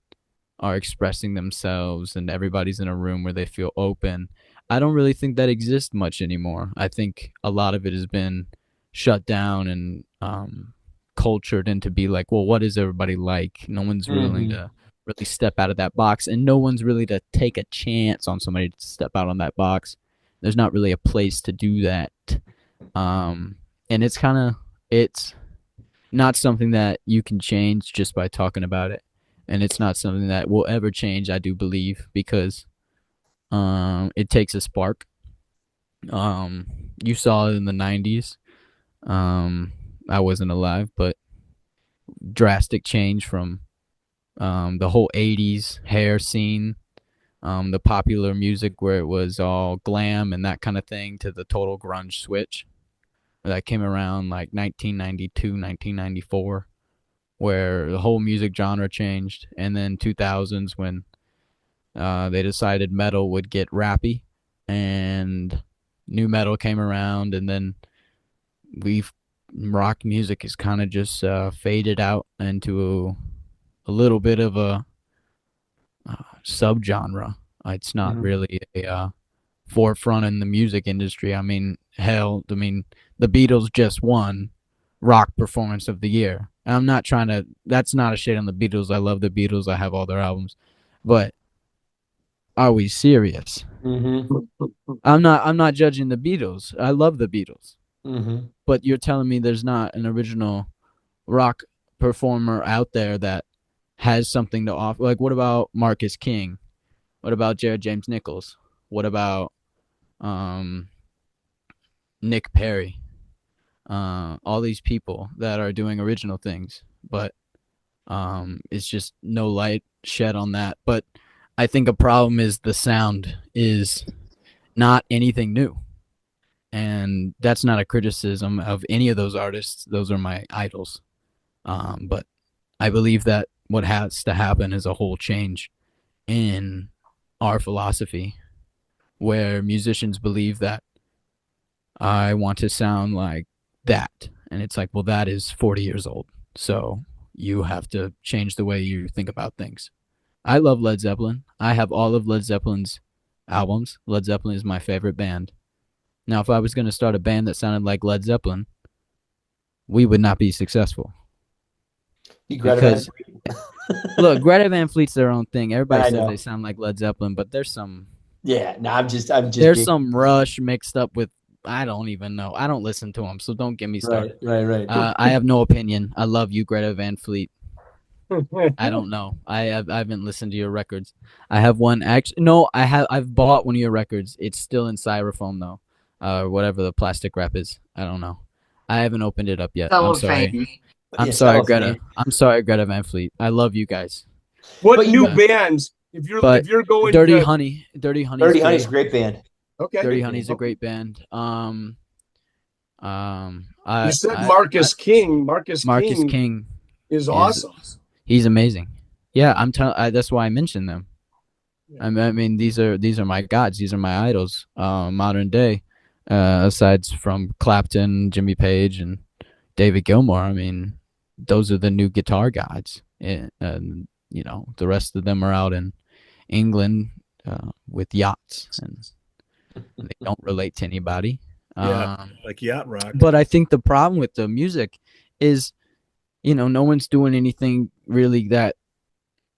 are expressing themselves and everybody's in a room where they feel open, I don't really think that exists much anymore. I think a lot of it has been shut down and cultured into be like, well, what is everybody like? No one's willing to really step out of that box, and no one's really to take a chance on somebody to step out on that box. There's not really a place to do that. And it's not something that you can change just by talking about it. And it's not something that will ever change, I do believe, because it takes a spark. You saw it in the 90s. I wasn't alive, but drastic change from the whole 80s hair scene, the popular music where it was all glam and that kind of thing, to the total grunge switch that came around like 1992, 1994, where the whole music genre changed. And then 2000s when they decided metal would get rappy and new metal came around, and then rock music is kind of just faded out into a little bit of a subgenre. It's not really a forefront in the music industry. I mean, hell, the Beatles just won Rock Performance of the Year. And I'm not trying to, that's not a shade on the Beatles. I love the Beatles. I have all their albums. But are we serious? I'm not judging the Beatles. I love the Beatles. But you're telling me there's not an original rock performer out there that has something to offer? Like, what about Marcus King? What about Jared James Nichols? What about Nick Perry? All these people that are doing original things, but it's just no light shed on that. But I think a problem is the sound is not anything new. And that's not a criticism of any of those artists. Those are my idols. But I believe that what has to happen is a whole change in our philosophy, where musicians believe that I want to sound like that. And it's like, well, that is 40 years old. So you have to change the way you think about things. I love Led Zeppelin. I have all of Led Zeppelin's albums. Led Zeppelin is my favorite band. Now, if I was going to start a band that sounded like Led Zeppelin, we would not be successful. Greta Van Because Fleet. look, Greta Van Fleet's their own thing. Everybody I says know. they sound like Led Zeppelin, but there's some Yeah, no, I'm just being, some Rush mixed up with, I don't even know. I don't listen to them, so don't get me started. right. I have no opinion. I love you, Greta Van Fleet. I don't know. I haven't listened to your records. I have one actually. No, I've bought one of your records. It's still in styrofoam though, whatever the plastic wrap is. I don't know. I haven't opened it up yet. I'm sorry. Cellophane. I'm Yeah, sorry, cellophane. Greta. I'm sorry, Greta Van Fleet. I love you guys. What But new you- bands? If you're But going Dirty to, Honey, Dirty Honey's Dirty great. Honey's a great band. okay, Dirty Honey's a great band. You said Marcus King. Marcus King is awesome. He's amazing. Yeah, I'm telling. That's why I mentioned them. I mean, these are my gods. These are my idols. Modern day, aside from Clapton, Jimmy Page, and David Gilmour. I mean, those are the new guitar gods. And you know, the rest of them are out in England with yachts, and they don't relate to anybody. Yeah, like Yacht Rock. But I think the problem with the music is, you know, no one's doing anything really that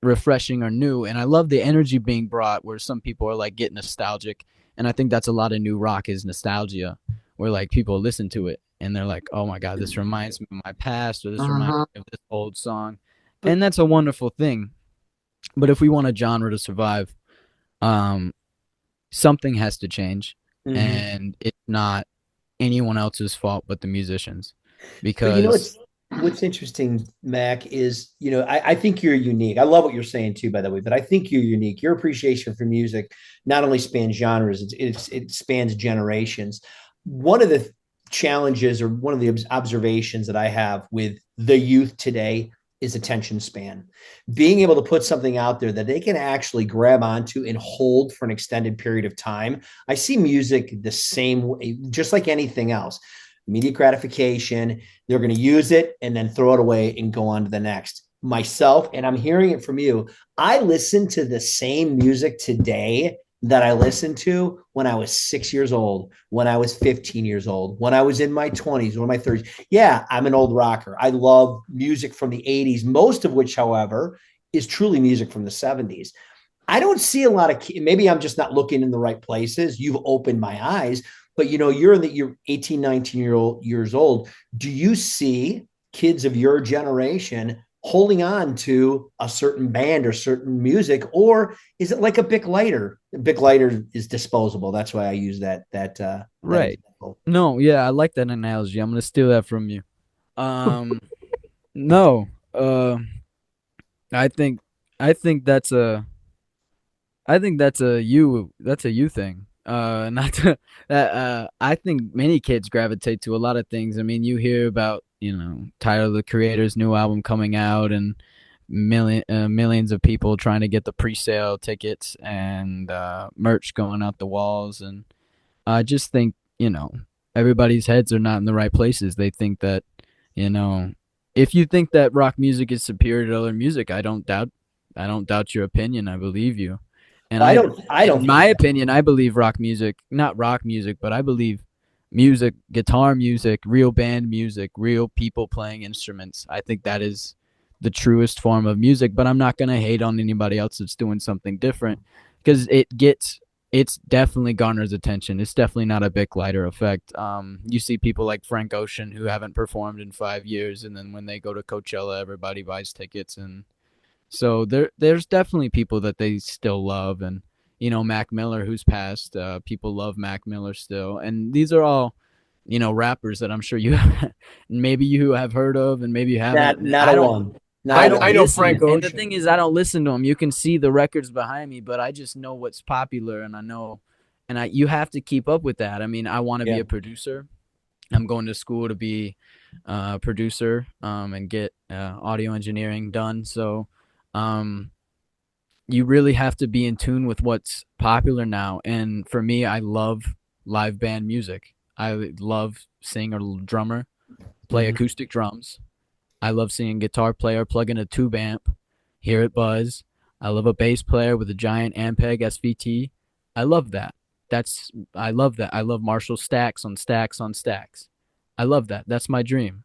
refreshing or new. And I love the energy being brought where some people are like getting nostalgic. And I think that's a lot of new rock is nostalgia, where like people listen to it and they're like, oh my God, this reminds me of my past, or this reminds me of this old song. And that's a wonderful thing. But if we want a genre to survive, something has to change. Mhm. And it's not anyone else's fault but the musicians. Because But you know what's interesting, Mac, is, you know, I think you're unique. I love what you're saying too, by the way, but I think you're unique. Your appreciation for music not only spans genres, it spans generations. One of the challenges, or one of the observations that I have with the youth today, is attention span. Being able to put something out there that they can actually grab onto and hold for an extended period of time. I see music the same way, just like anything else. Immediate gratification. They're going to use it and then throw it away and go on to the next. Myself, and I'm hearing it from you, I listen to the same music today that I listened to when I was 6 years old, when I was 15 years old, when I was in my 20s or my 30s. Yeah, I'm an old rocker. I love music from the 80s, most of which, however, is truly music from the 70s. I don't see a lot of, maybe I'm just not looking in the right places. You've opened my eyes, but you know, you're 18, 19 years old. Do you see kids of your generation holding on to a certain band or certain music, or is it like a Bic lighter? Bic lighter is disposable. That's why I use that right. example. No, yeah, I like that analogy. I'm gonna steal that from you. No, I think that's a you thing. Not to, that I think many kids gravitate to a lot of things. I mean, you hear about, you know, Tyler the Creator's new album coming out, and millions of people trying to get the pre-sale tickets, and merch going out the walls. And I just think, you know, everybody's heads are not in the right places. They think that, you know, if you think that rock music is superior to other music, I don't doubt your opinion. I believe you. And I don't. In my opinion, I believe rock music, not rock music, but I believe music, guitar music, real band music, real people playing instruments. I think that is the truest form of music. But I'm not going to hate on anybody else that's doing something different, because it's definitely garners attention. It's definitely not a Bic lighter effect. You see people like Frank Ocean who haven't performed in 5 years, and then when they go to Coachella, everybody buys tickets. And so there's definitely people that they still love. And, you know, Mac Miller, who's passed, people love Mac Miller still. And these are all, you know, rappers that I'm sure you maybe you have heard of, and maybe you haven't. Not a one. I know listen. Frank And Ocean. the thing is, I don't listen to them. You can see the records behind me, but I just know what's popular, and I know, and you have to keep up with that. I mean, I want to be a producer. I'm going to school to be a producer, and get audio engineering done. So you really have to be in tune with what's popular now. And for me, I love live band music. I love seeing a drummer play acoustic drums. I love seeing a guitar player plug in a tube amp, hear it buzz. I love a bass player with a giant Ampeg SVT. I love that. I love that. I love Marshall stacks on stacks on stacks. I love that. That's my dream.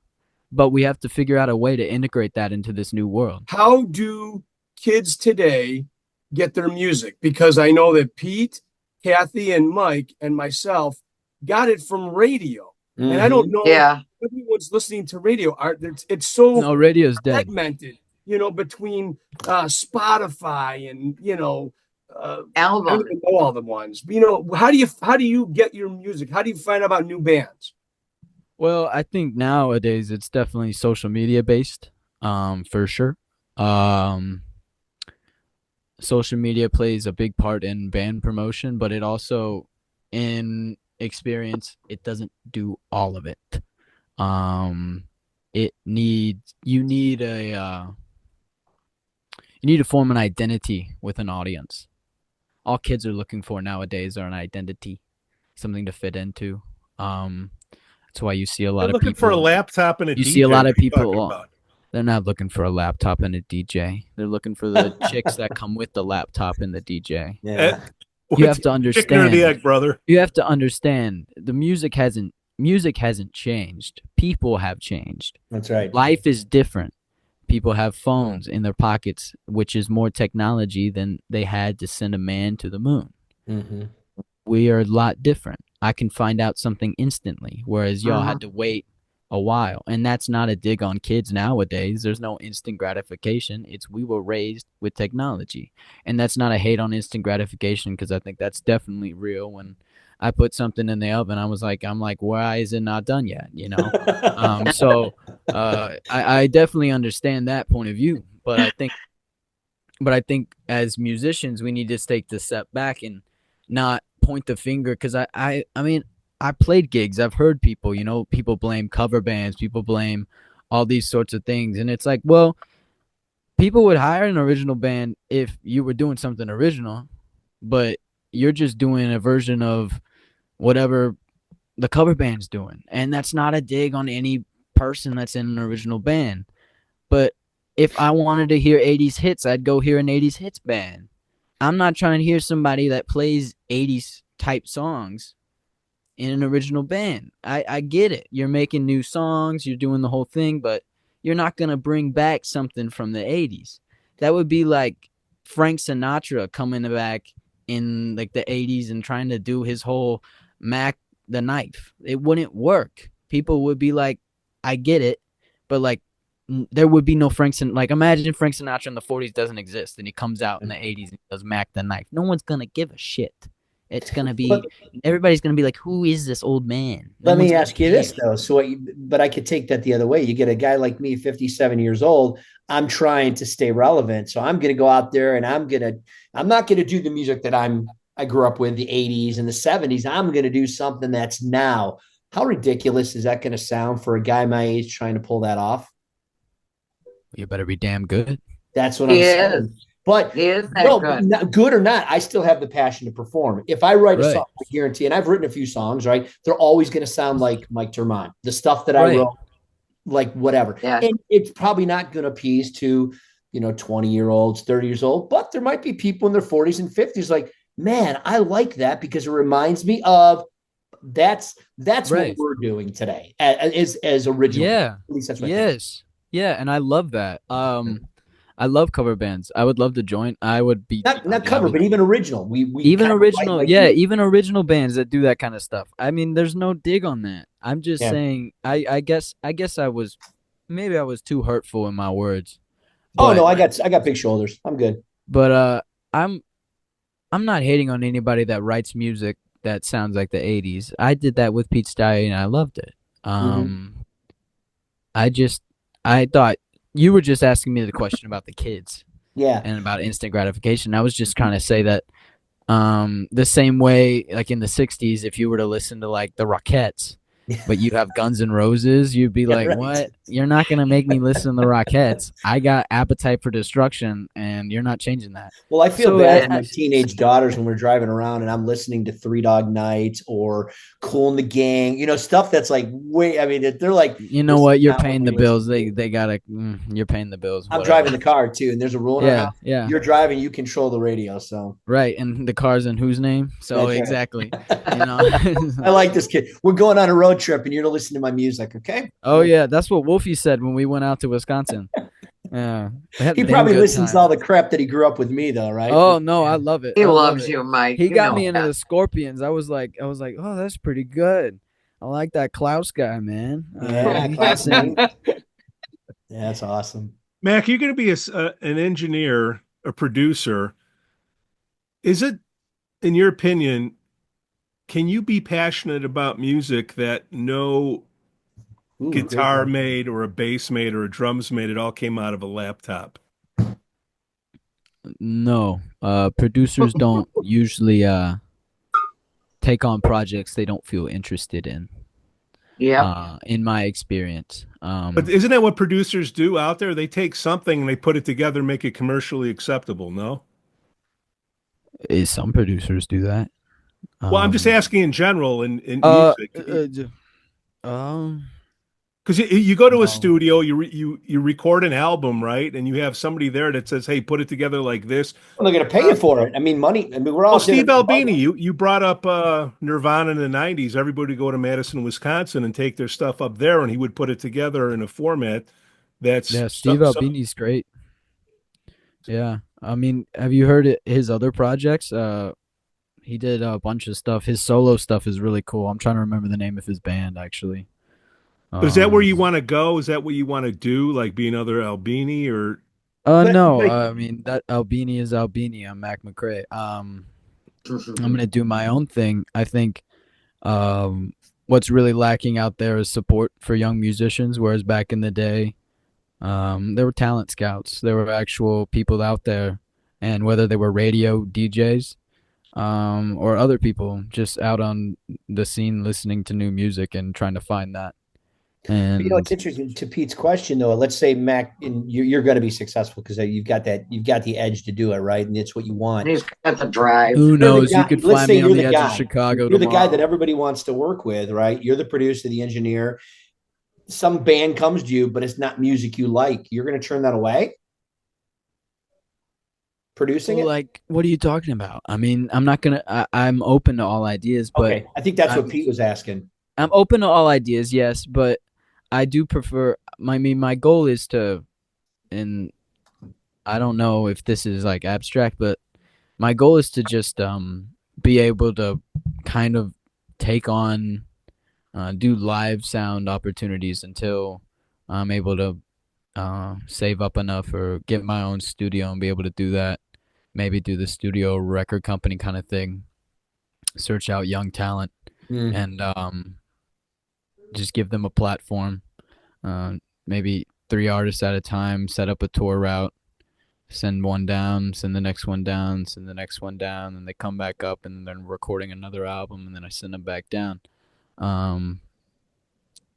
but we have to figure out a way to integrate that into this new world. How do kids today get their music? Because I know that Pete, Kathy, and Mike and myself got it from radio. Mm-hmm. And I don't know Yeah. if everyone's listening to radio. It's so No, radio's dead. segmented, between Spotify and, I don't Album. even know all the ones. How do you get your music? How do you find out about new bands? Well, I think nowadays it's definitely social media based, for sure. Social media plays a big part in band promotion, but it also, in experience, it doesn't do all of it. You need to form an identity with an audience. All kids are looking for nowadays are an identity, something to fit into. That's why you see a lot They're of looking people for a laptop and a You DJ. see a lot of What are you talking people. about? They're not looking for a laptop and a DJ. They're looking for the chicks that come with the laptop and the DJ. Yeah. You have to Chicken or understand. the egg, brother. You have to understand the music hasn't changed. People have changed. That's right. Life is different. People have phones in their pockets, which is more technology than they had to send a man to the moon. Mm-hmm. We are a lot different. I can find out something instantly, whereas y'all had to wait a while. And that's not a dig on kids nowadays. There's no instant gratification. We were raised with technology. And that's not a hate on instant gratification, because I think that's definitely real. When I put something in the oven, I'm like, why is it not done yet? I definitely understand that point of view. But I think as musicians, we need to take the step back and not point the finger, because I mean, I played gigs. I've heard people, people blame cover bands, people blame all these sorts of things. And it's like, well, people would hire an original band if you were doing something original, but you're just doing a version of whatever the cover band's doing. And that's not a dig on any person that's in an original band. But if I wanted to hear 80s hits, I'd go hear an 80s hits band. I'm not trying to hear somebody that plays 80s type songs in an original band. I get it. You're making new songs, you're doing the whole thing, but you're not going to bring back something from the 80s. That would be like Frank Sinatra coming back in like the 80s and trying to do his whole Mac the Knife. It wouldn't work. People would be like, I get it, but like there would be no Frank Sinatra. Like, imagine Frank Sinatra in the 40s doesn't exist and he comes out in the 80s and does Mac the Knife. No one's going to give a shit. It's going to be, everybody's going to be like, who is this old man? Let me ask you this, though. But I could take that the other way. You get a guy like me, 57 years old. I'm trying to stay relevant. So I'm going to go out there and I'm not going to do the music that I grew up with, the 80s and the 70s. I'm going to do something that's now. How ridiculous is that going to sound for a guy my age trying to pull that off? You better be damn good. That's what I'm saying. But good or not, I still have the passion to perform. If I write a song, I guarantee, and I've written a few songs, right? They're always going to sound like Mike Dermont. The stuff that I wrote, like whatever. Yeah. And it's probably not going to appease to, 20-year-olds, 30 years old, but there might be people in their 40s and 50s like, man, I like that because it reminds me of that's what we're doing today as original. Yeah. At least that's what Yeah, and I love that. I love cover bands. I would love to join. I would be not cover, but even original. We even original, even original bands that do that kind of stuff. I mean, there's no dig on that. I'm just saying. I guess I was too hurtful in my words. Oh no, I got big shoulders. I'm good. But I'm not hating on anybody that writes music that sounds like the 80s. I did that with Pete Steyer and I loved it. I thought you were just asking me the question about the kids. Yeah. And about instant gratification. I was just trying to say that the same way, like in the 60s, if you were to listen to like the Rockettes, but you have Guns N' Roses, you'd be like, what? You're not going to make me listen to the Rockettes. I got Appetite for Destruction, and you're not changing that. Well, I feel bad for my teenage daughters when we're driving around and I'm listening to Three Dog Night or Kool and the Gang, stuff that's like they're like, you know what? You're paying the bills. They gotta. You're paying the bills. I'm driving the car too, and there's a rule in our house. Yeah. You're driving, you control the radio. So and the car's in whose name? So exactly. I like this kid. We're going on a road road trip and you're to listen to my music, okay? Oh yeah, that's what Wolfie said when we went out to Wisconsin. Yeah, we had a He damn probably good listens to time. all the crap that he grew up with me, though, right? Oh no, I love it. He I love loves it. you, Mike. He You got know me into that. the Scorpions. I was like, oh, that's pretty good. I like that Klaus guy, man. Yeah, He can Klaus sing. Mayne. Yeah, that's awesome. Mac, you're going to be an engineer, a producer. Is it, in your opinion, can you be passionate about music that no Ooh, great guitar question. made or a bass made or a drums made? It all came out of a laptop. No, producers don't usually take on projects they don't feel interested in. Yep. In my experience. But isn't that what producers do out there? They take something and they put it together, and make it commercially acceptable. No. Some producers do that. Well, I'm just asking in general in Uh, music. uh, um, Because you go to a no. studio, you record an album, right? And you have somebody there that says, "Hey, put it together like this." Well, they're going to pay you for it. I mean, money. I mean, we're all Well, sitting Steve there Albini, money. you brought up Nirvana in the '90s. Everybody would go to Madison, Wisconsin, and take their stuff up there, and he would put it together in a format that's Yeah, Steve Albini's great. Yeah, I mean, have you heard his other projects? He did a bunch of stuff. His solo stuff is really cool. I'm trying to remember the name of his band actually. But is that where you want to go? Is that what you want to do? Like be another Albini or? No, but I mean that Albini is Albini. I'm Mac McRae. I'm gonna do my own thing. I think what's really lacking out there is support for young musicians. Whereas back in the day, there were talent scouts. There were actual people out there, and whether they were radio DJs, or other people just out on the scene listening to new music and trying to find that. you know, And it's interesting to Pete's question, though. Let's say Mac, and you're going to be successful because you've got the edge to do it, right? And it's what you want. He's got the drive. who You're the knows? You guy, could let's find say me on you're the the edge of guy. Chicago You're the guy that tomorrow. everybody wants to work with, right? You're the producer, the engineer. Some band comes to you, but it's not music you like. You're going to turn that away? Producing Well, it? like, what are you talking about? I mean, I'm not gonna. I'm open to all ideas, but Okay. I think that's what I'm Pete was asking. I'm open to all ideas. Yes, but I do prefer. I mean, my goal is to, and I don't know if this is like abstract, but my goal is to just be able to kind of take on do live sound opportunities until I'm able to save up enough or get my own studio and be able to do that. Maybe do the studio record company kind of thing. Search out young talent Mm. and just give them a platform. Maybe 3 artists at a time. Set up a tour route. Send one down. Send the next one down. Send the next one down. And they come back up and then recording another album. And then I send them back down.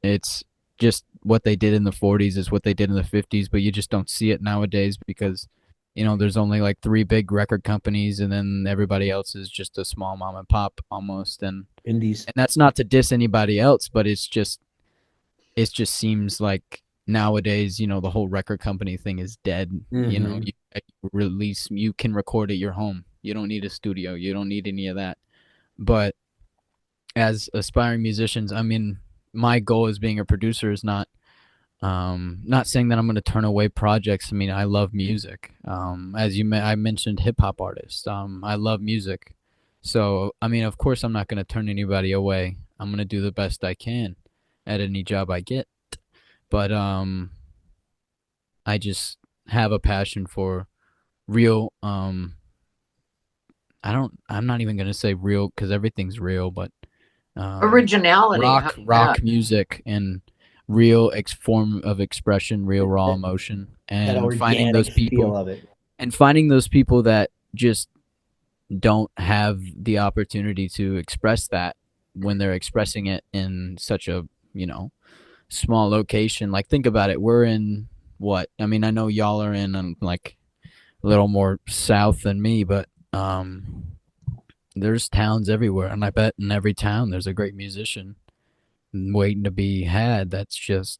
It's just what they did in the 40s is what they did in the 50s, but you just don't see it nowadays because, there's only like 3 big record companies and then everybody else is just a small mom and pop almost. And Indies. that's not to diss anybody else, but it just seems like nowadays, the whole record company thing is dead. Mhm. You can record at your home. You don't need a studio. You don't need any of that. But as aspiring musicians, I mean, my goal as being a producer is not saying that I'm going to turn away projects. I mean, I love music. I mentioned hip hop artists. I love music. So, I mean, of course, I'm not going to turn anybody away. I'm going to do the best I can at any job I get. But I just have a passion for real. I'm not even going to say real because everything's real, but Originality. rock music and real form of expression, real raw That, emotion, that and organic feel of it. finding those people that just don't have the opportunity to express that when they're expressing it in such a small location. Like, think about it. We're in what? I mean, I know y'all are in like a little more south than me, but there's towns everywhere, and I bet in every town there's a great musician waiting to be had. That's just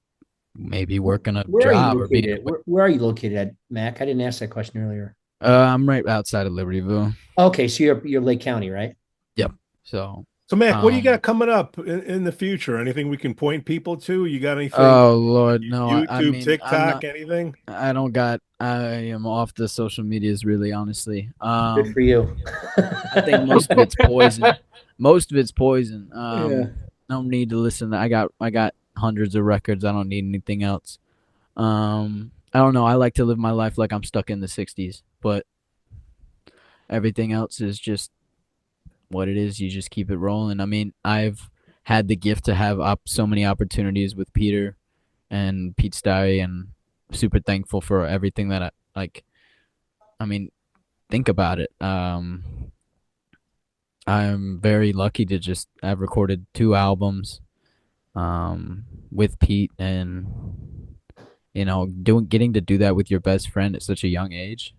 maybe working a Where are you job or being. located? Where are you located at, Mac? I didn't ask that question earlier. I'm right outside of Libertyville. Okay, so you're Lake County, right? Yep. So So Mac, what do you got coming up in the future? Anything we can point people to? You got anything? Oh Lord, no. I YouTube, mean, I'm TikTok, not. anything? I don't got. I am off the social medias, really, honestly. Good for you. I think most of it's poison. Most of it's poison. Yeah. No need to listen. I got hundreds of records. I don't need anything else. I don't know. I like to live my life like I'm stuck in the '60s, but everything else is just what it is. You just keep it rolling. I mean, I've had the gift to have so many opportunities with Peter and Pete's Diary, and super thankful for everything that I like. I mean, think about it. I'm very lucky to just have recorded 2 albums with Pete, and getting to do that with your best friend at such a young age.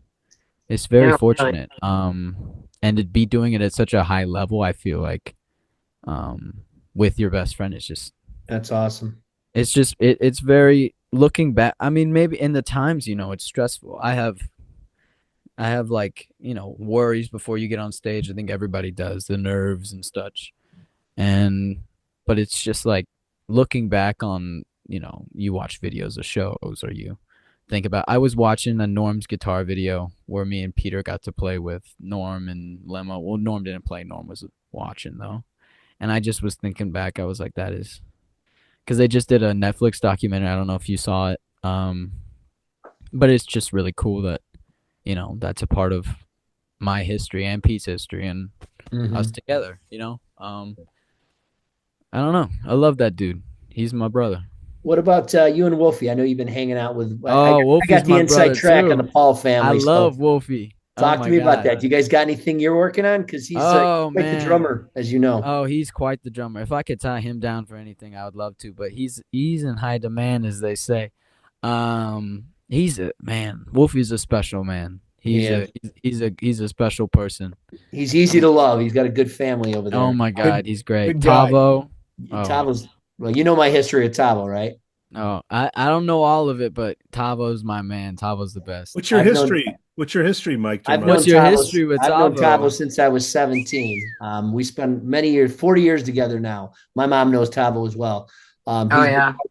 It's very Yeah, really. fortunate. And to be doing it at such a high level, I feel like with your best friend, That's awesome. it's very, looking back. I mean, maybe in the times, it's stressful. I have like, worries before you get on stage. I think everybody does, the nerves and such. But it's just like looking back on, you watch videos of shows, or you think about, I was watching a Norm's guitar video where me and Peter got to play with Norm and Lemo. Well, Norm didn't play, Norm was watching though. And I just was thinking back, I was like, that is, because they just did a Netflix documentary. I don't know if you saw it. But it's just really cool that, that's a part of my history and Pete's history, and us together, I don't know. I love that dude. He's my brother. What about you and Wolfie? I know you've been hanging out with. I Wolfie's got the my inside brother track on the too. Paul I family. love So Wolfie. Oh talk to my me about God. that. Do you guys got anything you're working on? Because he's Oh quite the man. drummer, as you know. Oh, he's quite the drummer. If I could tie him down for anything, I would love to. But he's in high demand, as they say. He's a man. Wolfie's a special man. Yeah. He's a special person. He's easy to love. He's got a good family over there. Oh my God, he's great. good guy. Tavo. Oh. Tavo's, well, you know my history of Tavo, right? Oh, I don't know all of it, but Tavo's my man. Tavo's the best. What's your I've known- history? What's your history, Mike I've Dermont? known What's your Tavo- history with I've known Tavo? Tavo since I was 17. We spent many years, 40 years together now. My mom knows Tavo as well.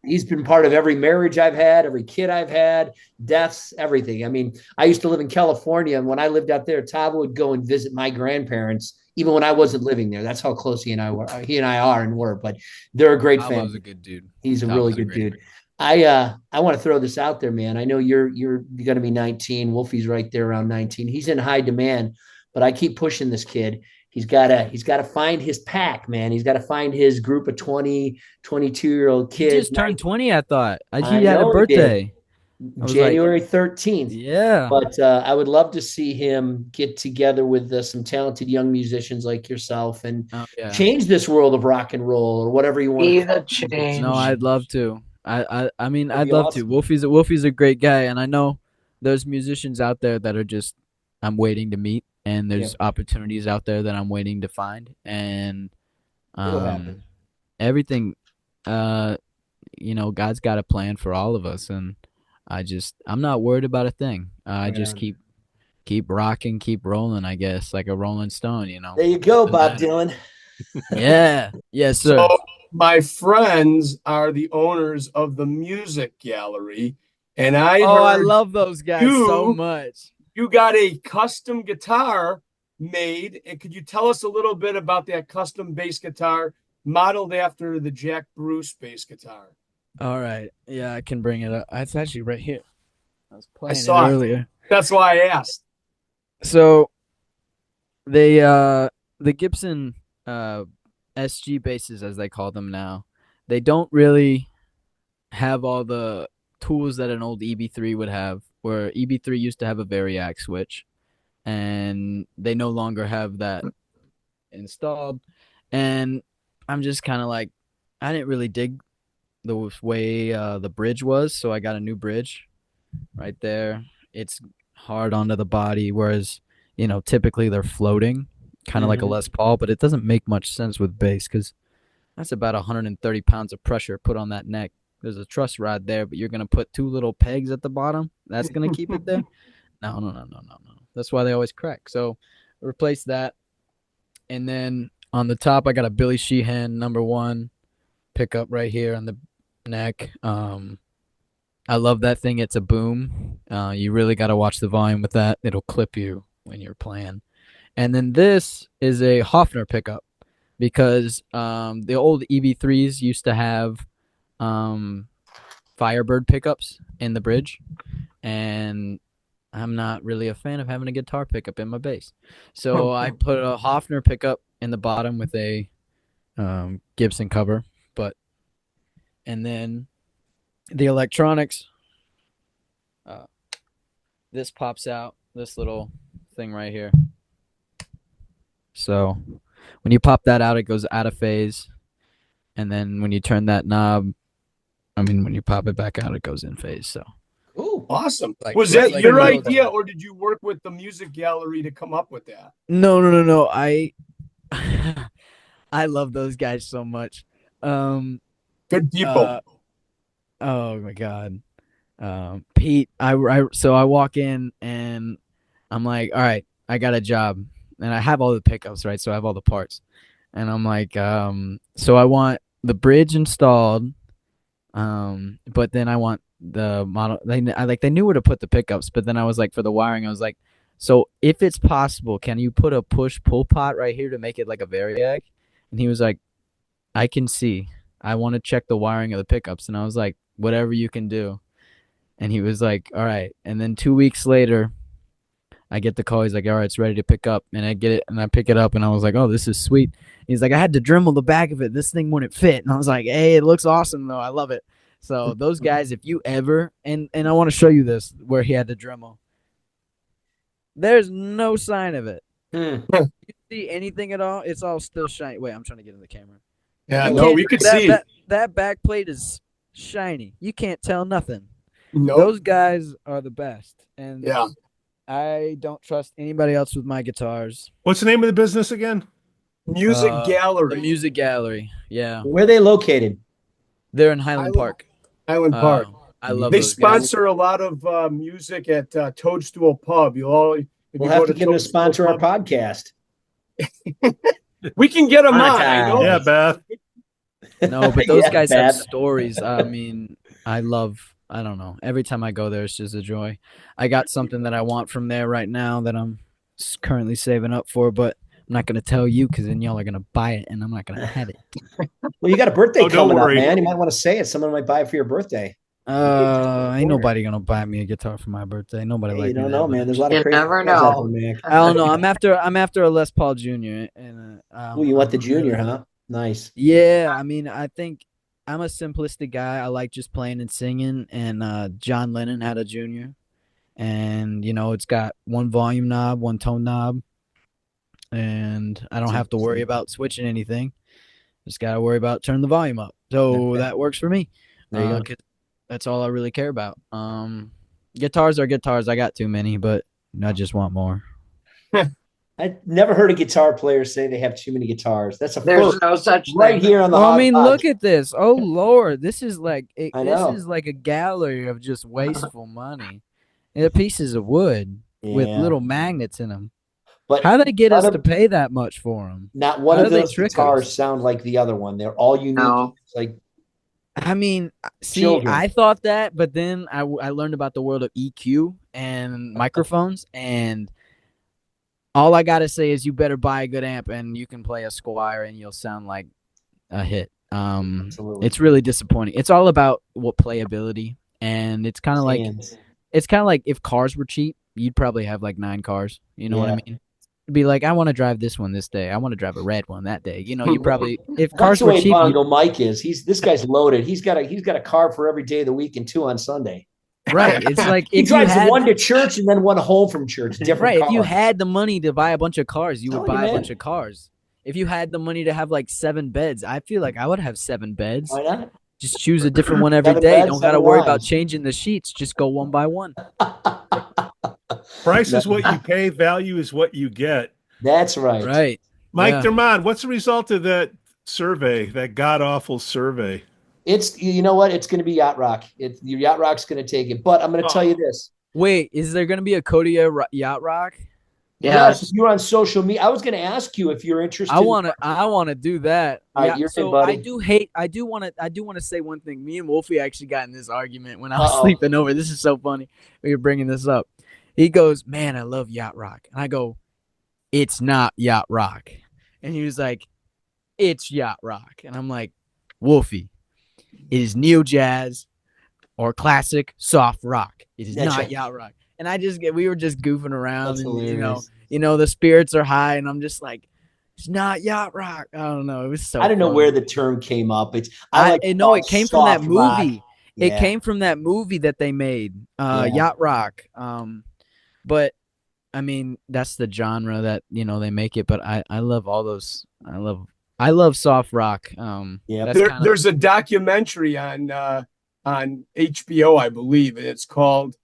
He's been part of every marriage I've had, every kid I've had, deaths, everything. I mean, I used to live in California, and when I lived out there, Tavo would go and visit my grandparents, even when I wasn't living there. That's how close he and I are and were. But they're a great Tavo's family. a good dude. He's a Tavo's really a good great dude. I want to throw this out there, man. I know you're going to be 19. Wolfie's right there around 19. He's in high demand, but I keep pushing this kid. He's got to find his pack, man. He's got to find his group of 20, 22-year-old kids. He just turned 20, I thought. He had a know he birthday. January 13th. Yeah. But I would love to see him get together with some talented young musicians like yourself and change this world of rock and roll, or whatever you want Be to call the it. change. No, I'd love to. I mean, That'd I'd be love awesome. to. Wolfie's a great guy, and I know there's musicians out there that are just, I'm waiting to meet, and there's opportunities out there that I'm waiting to find, and It'll happen. everything. God's got a plan for all of us, and I'm not worried about a thing. I just keep rocking, keep rolling, I guess, like a Rolling Stone, There you go, Bob Dylan. Yeah. Yes, sir. So my friends are the owners of the music gallery, and I I heard love those guys so much. you got a custom guitar made. And could you tell us a little bit about that custom bass guitar modeled after the Jack Bruce bass guitar? All right. Yeah, I can bring it up. It's actually right here. I was playing it saw it earlier. That's why I asked. So the Gibson SG basses, as they call them now, they don't really have all the tools that an old EB3 would have, where EB3 used to have a Variac switch, and they no longer have that installed. And I'm just kind of like, I didn't really dig the way the bridge was, so I got a new bridge right there. It's hard onto the body, whereas typically they're floating, kind of like a Les Paul, but it doesn't make much sense with bass because that's about 130 pounds of pressure put on that neck. There's a truss rod there, but you're gonna put 2 little pegs at the bottom. That's gonna keep it there. No. That's why they always crack. So replace that, and then On the top, I got a Billy Sheehan #1 pickup right here on the neck. I love that thing. It's a boom. You really got to watch the volume with that. It'll clip you when you're playing. And then this is a Hofner pickup because the old EB3s used to have Firebird pickups in the bridge, and I'm not really a fan of having a guitar pickup in my bass. So I put a Hofner pickup in the bottom with a Gibson cover, and then the electronics, this pops out, this little thing right here. So when you pop that out, it goes out of phase. And then when you turn that knob, when you pop it back out, it goes in phase. So Ooh. Awesome. Like- Was that like your a- idea, or did you work with the music gallery to come up with that? no. I love those guys so much. Good people. Oh my God. Pete, so I walk in and I'm like, all right, I got a job and I have all the pickups, right? So I have all the parts and I'm like, so I want the bridge installed. But then I want the model. They knew where to put the pickups, but then I was like, for the wiring, I was like, so if it's possible, can you put a push pull pot right here to make it like a Variac? And he was like, I can see. I want to check the wiring of the pickups. And I was like, whatever you can do. And he was like, all right. And then 2 weeks later, I get the call. He's like, all right, it's ready to pick up. And I get it and I pick it up and I was like, oh, this is sweet. He's like, I had to Dremel the back of it. This thing wouldn't fit. And I was like, hey, it looks awesome though. I love it. So those guys, if you ever, and I want to show you this where he had to Dremel. There's no sign of it. You see anything at all? It's all still shiny. Wait, I'm trying to get in the camera. Yeah, no, we could see. That back plate is shiny. You can't tell nothing. Nope. Those guys are the best. And Yeah. I don't trust anybody else with my guitars. What's the name of the business again? Music gallery. The music gallery. Yeah. Where are they located? They're in Highland Park. Highland Park. I love They those guys. sponsor a lot of music at Toadstool Pub. We'll have to get them to sponsor our podcast. We can get them on. Monetize. I know. Yeah, Beth. No, but those Yeah, guys have Beth. stories. I don't know. Every time I go there, it's just a joy. I got something that I want from there right now that I'm currently saving up for, but I'm not going to tell you because then y'all are going to buy it and I'm not going to have it. Well, you got a birthday Oh, don't coming up, worry. man. You might want to say it. Someone might buy it for your birthday. Ain't nobody going to buy me a guitar for my birthday. Nobody Hey, like you me don't that know, man. much. There's a lot of You crazy never fans out know. there, Mac. I don't know. I'm after a Les Paul Jr. and Oh, you want the junior, huh? Nice. Yeah, I think I'm a simplistic guy. I like just playing and singing. And John Lennon had a junior, and it's got one volume knob, one tone knob, and I don't have to worry about switching anything. Just got to worry about turning the volume up. So that works for me. There you go. 'Cause that's all I really care about. Guitars are guitars. I got too many, but I just want more. I never heard a guitar player say they have too many guitars. That's a There's first no such right thing. here on the Well, Hog Pod. look at this. Oh Lord, this is like I this know. is like a gallery of just wasteful money. They're pieces of wood with Yeah. little magnets in them. But How they get none us of- to pay that much for them? not one How of do they those trick guitars us? sound like the other one. They're all unique. No. It's like See, Children. I thought that, but then I learned about the world of EQ and microphones, and all I gotta say is you better buy a good amp, and you can play a Squire, and you'll sound like a hit. absolutely. It's really disappointing. It's all about what playability, and it's kind of like Hands. if cars were cheap, you'd probably have like 9 cars. You know what I Yeah. mean? It'd be like, I want to drive this one this day. I want to drive a red one that day. You probably if That's cars the were way cheap, Bongo Mike is. This guy's loaded. He's got a car for every day of the week and 2 on Sunday. right? It's like He if you drives had one to church and then one home from church. Different right. car. If you had the money to buy a bunch of cars, you would Telling you, buy a man. bunch of cars. If you had the money to have like 7 beds, I feel like I would have 7 beds. Why not? Just choose a different one every 7 day. beds, Don't got to 7 worry about lives. changing the sheets. Just go one by one. Price is what you pay. Value is what you get. That's right. Right. Mike Yeah. Dermont, what's the result of that survey, that god-awful survey? It's you know what? It's going to be Yacht Rock. Your Yacht Rock's going to take it. But I'm going to tell you this. Wait, is there going to be a Coterie Yacht Rock? Yeah. Yes, if you're on social media, I was going to ask you if you're interested. I wanna do that. All right, Yeah. you're in, So buddy. I do wanna say one thing. Me and Wolfie actually got in this argument when I was Uh-oh. sleeping over. This is so funny. We were bringing this up. He goes, "Man, I love Yacht Rock," and I go, "It's not Yacht Rock," and he was like, "It's Yacht Rock," and I'm like, "Wolfie, it is neo jazz or classic soft rock. It is That's not right. Yacht Rock." And we were just goofing around, That's and hilarious. the spirits are high, and I'm just like, it's not Yacht Rock. I don't know. It was so. I don't know funny. where the term came up. It's It came from that soft rock. movie. Yeah. It came from that movie that they made, Yeah. Yacht Rock. But I mean, that's the genre that they make it. But I love all those. I love soft rock. Yeah. There's a documentary on HBO, I believe, and it's called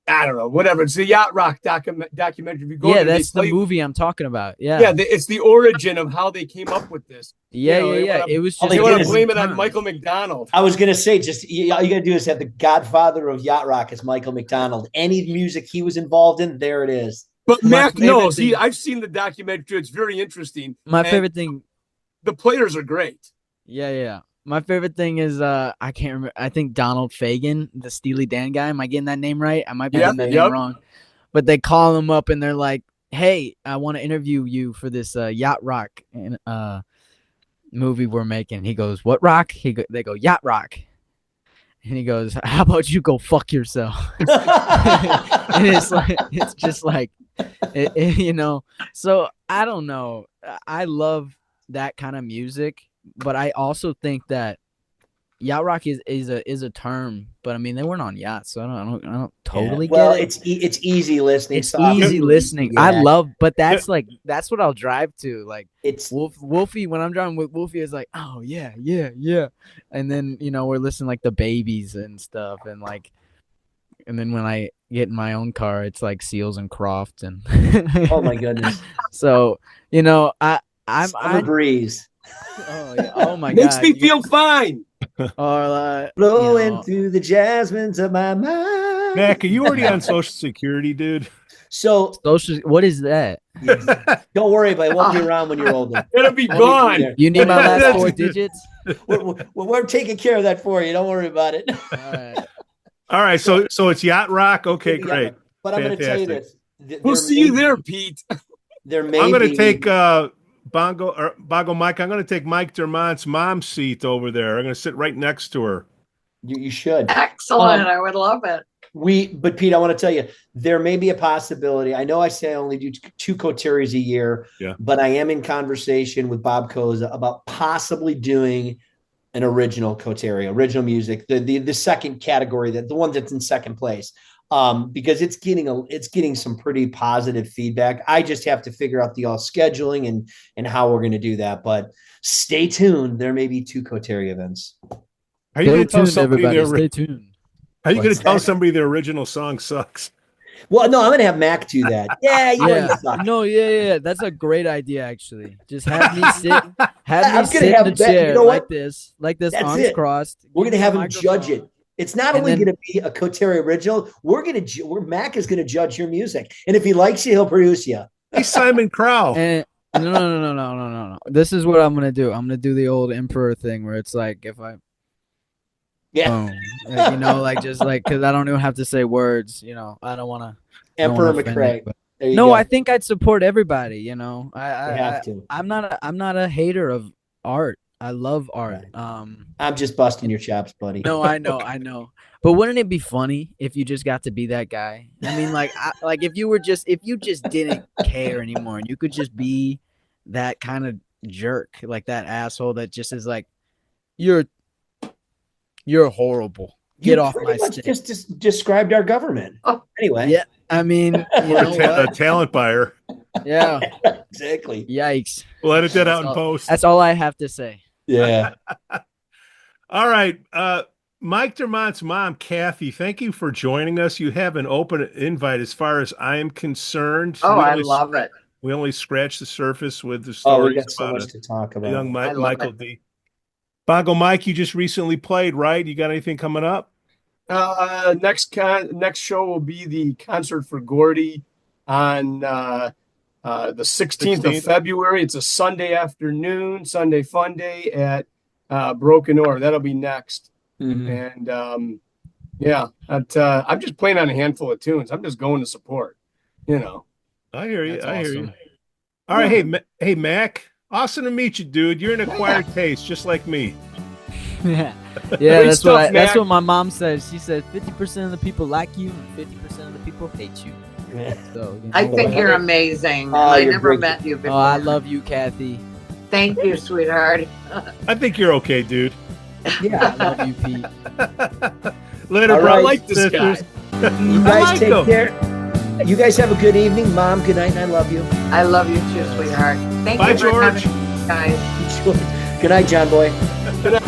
I don't know, whatever. It's the Yacht Rock documentary. If you go yeah, there, that's the movie I'm talking about. Yeah, yeah, it's the origin of how they came up with this. Yeah. It was All just They did want to is blame it on terms. Michael McDonald. I was gonna say, just all you gotta do is have the godfather of yacht rock is Michael McDonald. Any music he was involved in, there it is. But My Mac favorite knows. thing- I've seen the documentary. It's very interesting. My And favorite thing. the players are great. Yeah. My favorite thing is I can't remember. I think Donald Fagen, the Steely Dan guy. Am I getting that name right? I might be getting that name wrong. But they call him up and they're like, "Hey, I want to interview you for this Yacht Rock movie we're making." He goes, "What rock?" They go, "Yacht Rock." And he goes, "How about you go fuck yourself?" And it's just like, So I don't know. I love that kind of music, but I also think that yacht rock is a term. But I mean, they weren't on yachts, so I don't totally well, get it. it's easy listening. It's easy listening. Yeah. I love, but that's what I'll drive to. Like It's Wolfie, when I'm driving with Wolfie, is like, "Oh yeah, and then we're listening like the Babies and stuff, and then when I get in my own car, it's like Seals and Croft and oh my goodness. So I'm Summer breeze oh my Makes god, me feel fine. or blowing through the jasmines of my mind. Mac, are you already on Social Security, dude? So social. What is that? don't worry, but it won't be around when you're older. It'll be gone. You need my last 4 digits? We're taking care of that for you. Don't worry about it. All right. So it's Yacht Rock. Okay, Yeah, great. but I'm going to tell you Fantastic. this. We'll see you there, Pete. There may I'm going to be- take Bongo Mike. I'm going to take Mike Dermont's mom's seat over there. I'm going to sit right next to her. You should. Excellent. I would love it. But Pete, I want to tell you, there may be a possibility. I know I say I only do 2 Coteries a year, but I am in conversation with Bob Koza about possibly doing an original Coterie, original music, the second category, the one that's in second place, because it's getting some pretty positive feedback. I just have to figure out the scheduling and how we're going to do that. But stay tuned. There may be 2 Coterie events. Are you going to tell somebody Stay tuned. Are you going to tell somebody the original song sucks? Well, no, I'm going to have Mac do that. Yeah, you suck. No, yeah. That's a great idea, actually. Just have me sit, sit in the chair you know like this, That's arms it. crossed. We're going to have him microphone. judge it. It's not only going to be a Coterie original. Mac is going to judge your music, and if he likes you, he'll produce you. He's Simon Cowell. And no. This is what I'm gonna do. I'm gonna do the old emperor thing where it's like if I. Yeah. Just because I don't even have to say words. I don't want to. Emperor McRae. I think I'd support everybody. I have to. I'm not a hater of art. I love art. Right. I'm just busting your chops, buddy. No, I know. But wouldn't it be funny if you just got to be that guy? I mean, if you just didn't care anymore and you could just be that kind of jerk, like that asshole that just is like, you're horrible. Get off my stick. Just described our government. Oh, anyway. Yeah, I mean, a talent buyer. Yeah, exactly. Yikes. We'll edit that out in post. That's all I have to say. Yeah. All right. Mike Dermont's mom, Kathy, thank you for joining us. You have an open invite as far as I am concerned. Oh, I love it. We only scratched the surface with the stories we got so much to talk about. Young Michael D. Bongo Mike, you just recently played, right? You got anything coming up? Next show will be the concert for Gordie on the 16th of 16th. February. It's a Sunday afternoon, Sunday fun day at Broken Oar. That'll be next. Mhm. And yeah, I'm just playing on a handful of tunes. I'm just going to support, you know. I hear you. That's I hear you. awesome. All right. Hey, Mac. Awesome to meet you, dude. You're an acquired taste, just like me. Yeah, Great that's stuff, that's Mac. what my mom says. She said 50% of the people like you and 50% of the people hate you. So, you know, I think you're amazing. Oh, I you're never great. met you before. Oh, I love you, Kathy. Thank you, sweetheart. I think you're okay, dude. Yeah. I love you, Pete. Later, All bro. right. I like this guy. Sisters. You I guys like take them. care. You guys have a good evening. Mom, good night, and I love you. I love you too, sweetheart. Thank Bye, you for George. coming, guys. Good night, John Boy. Good night.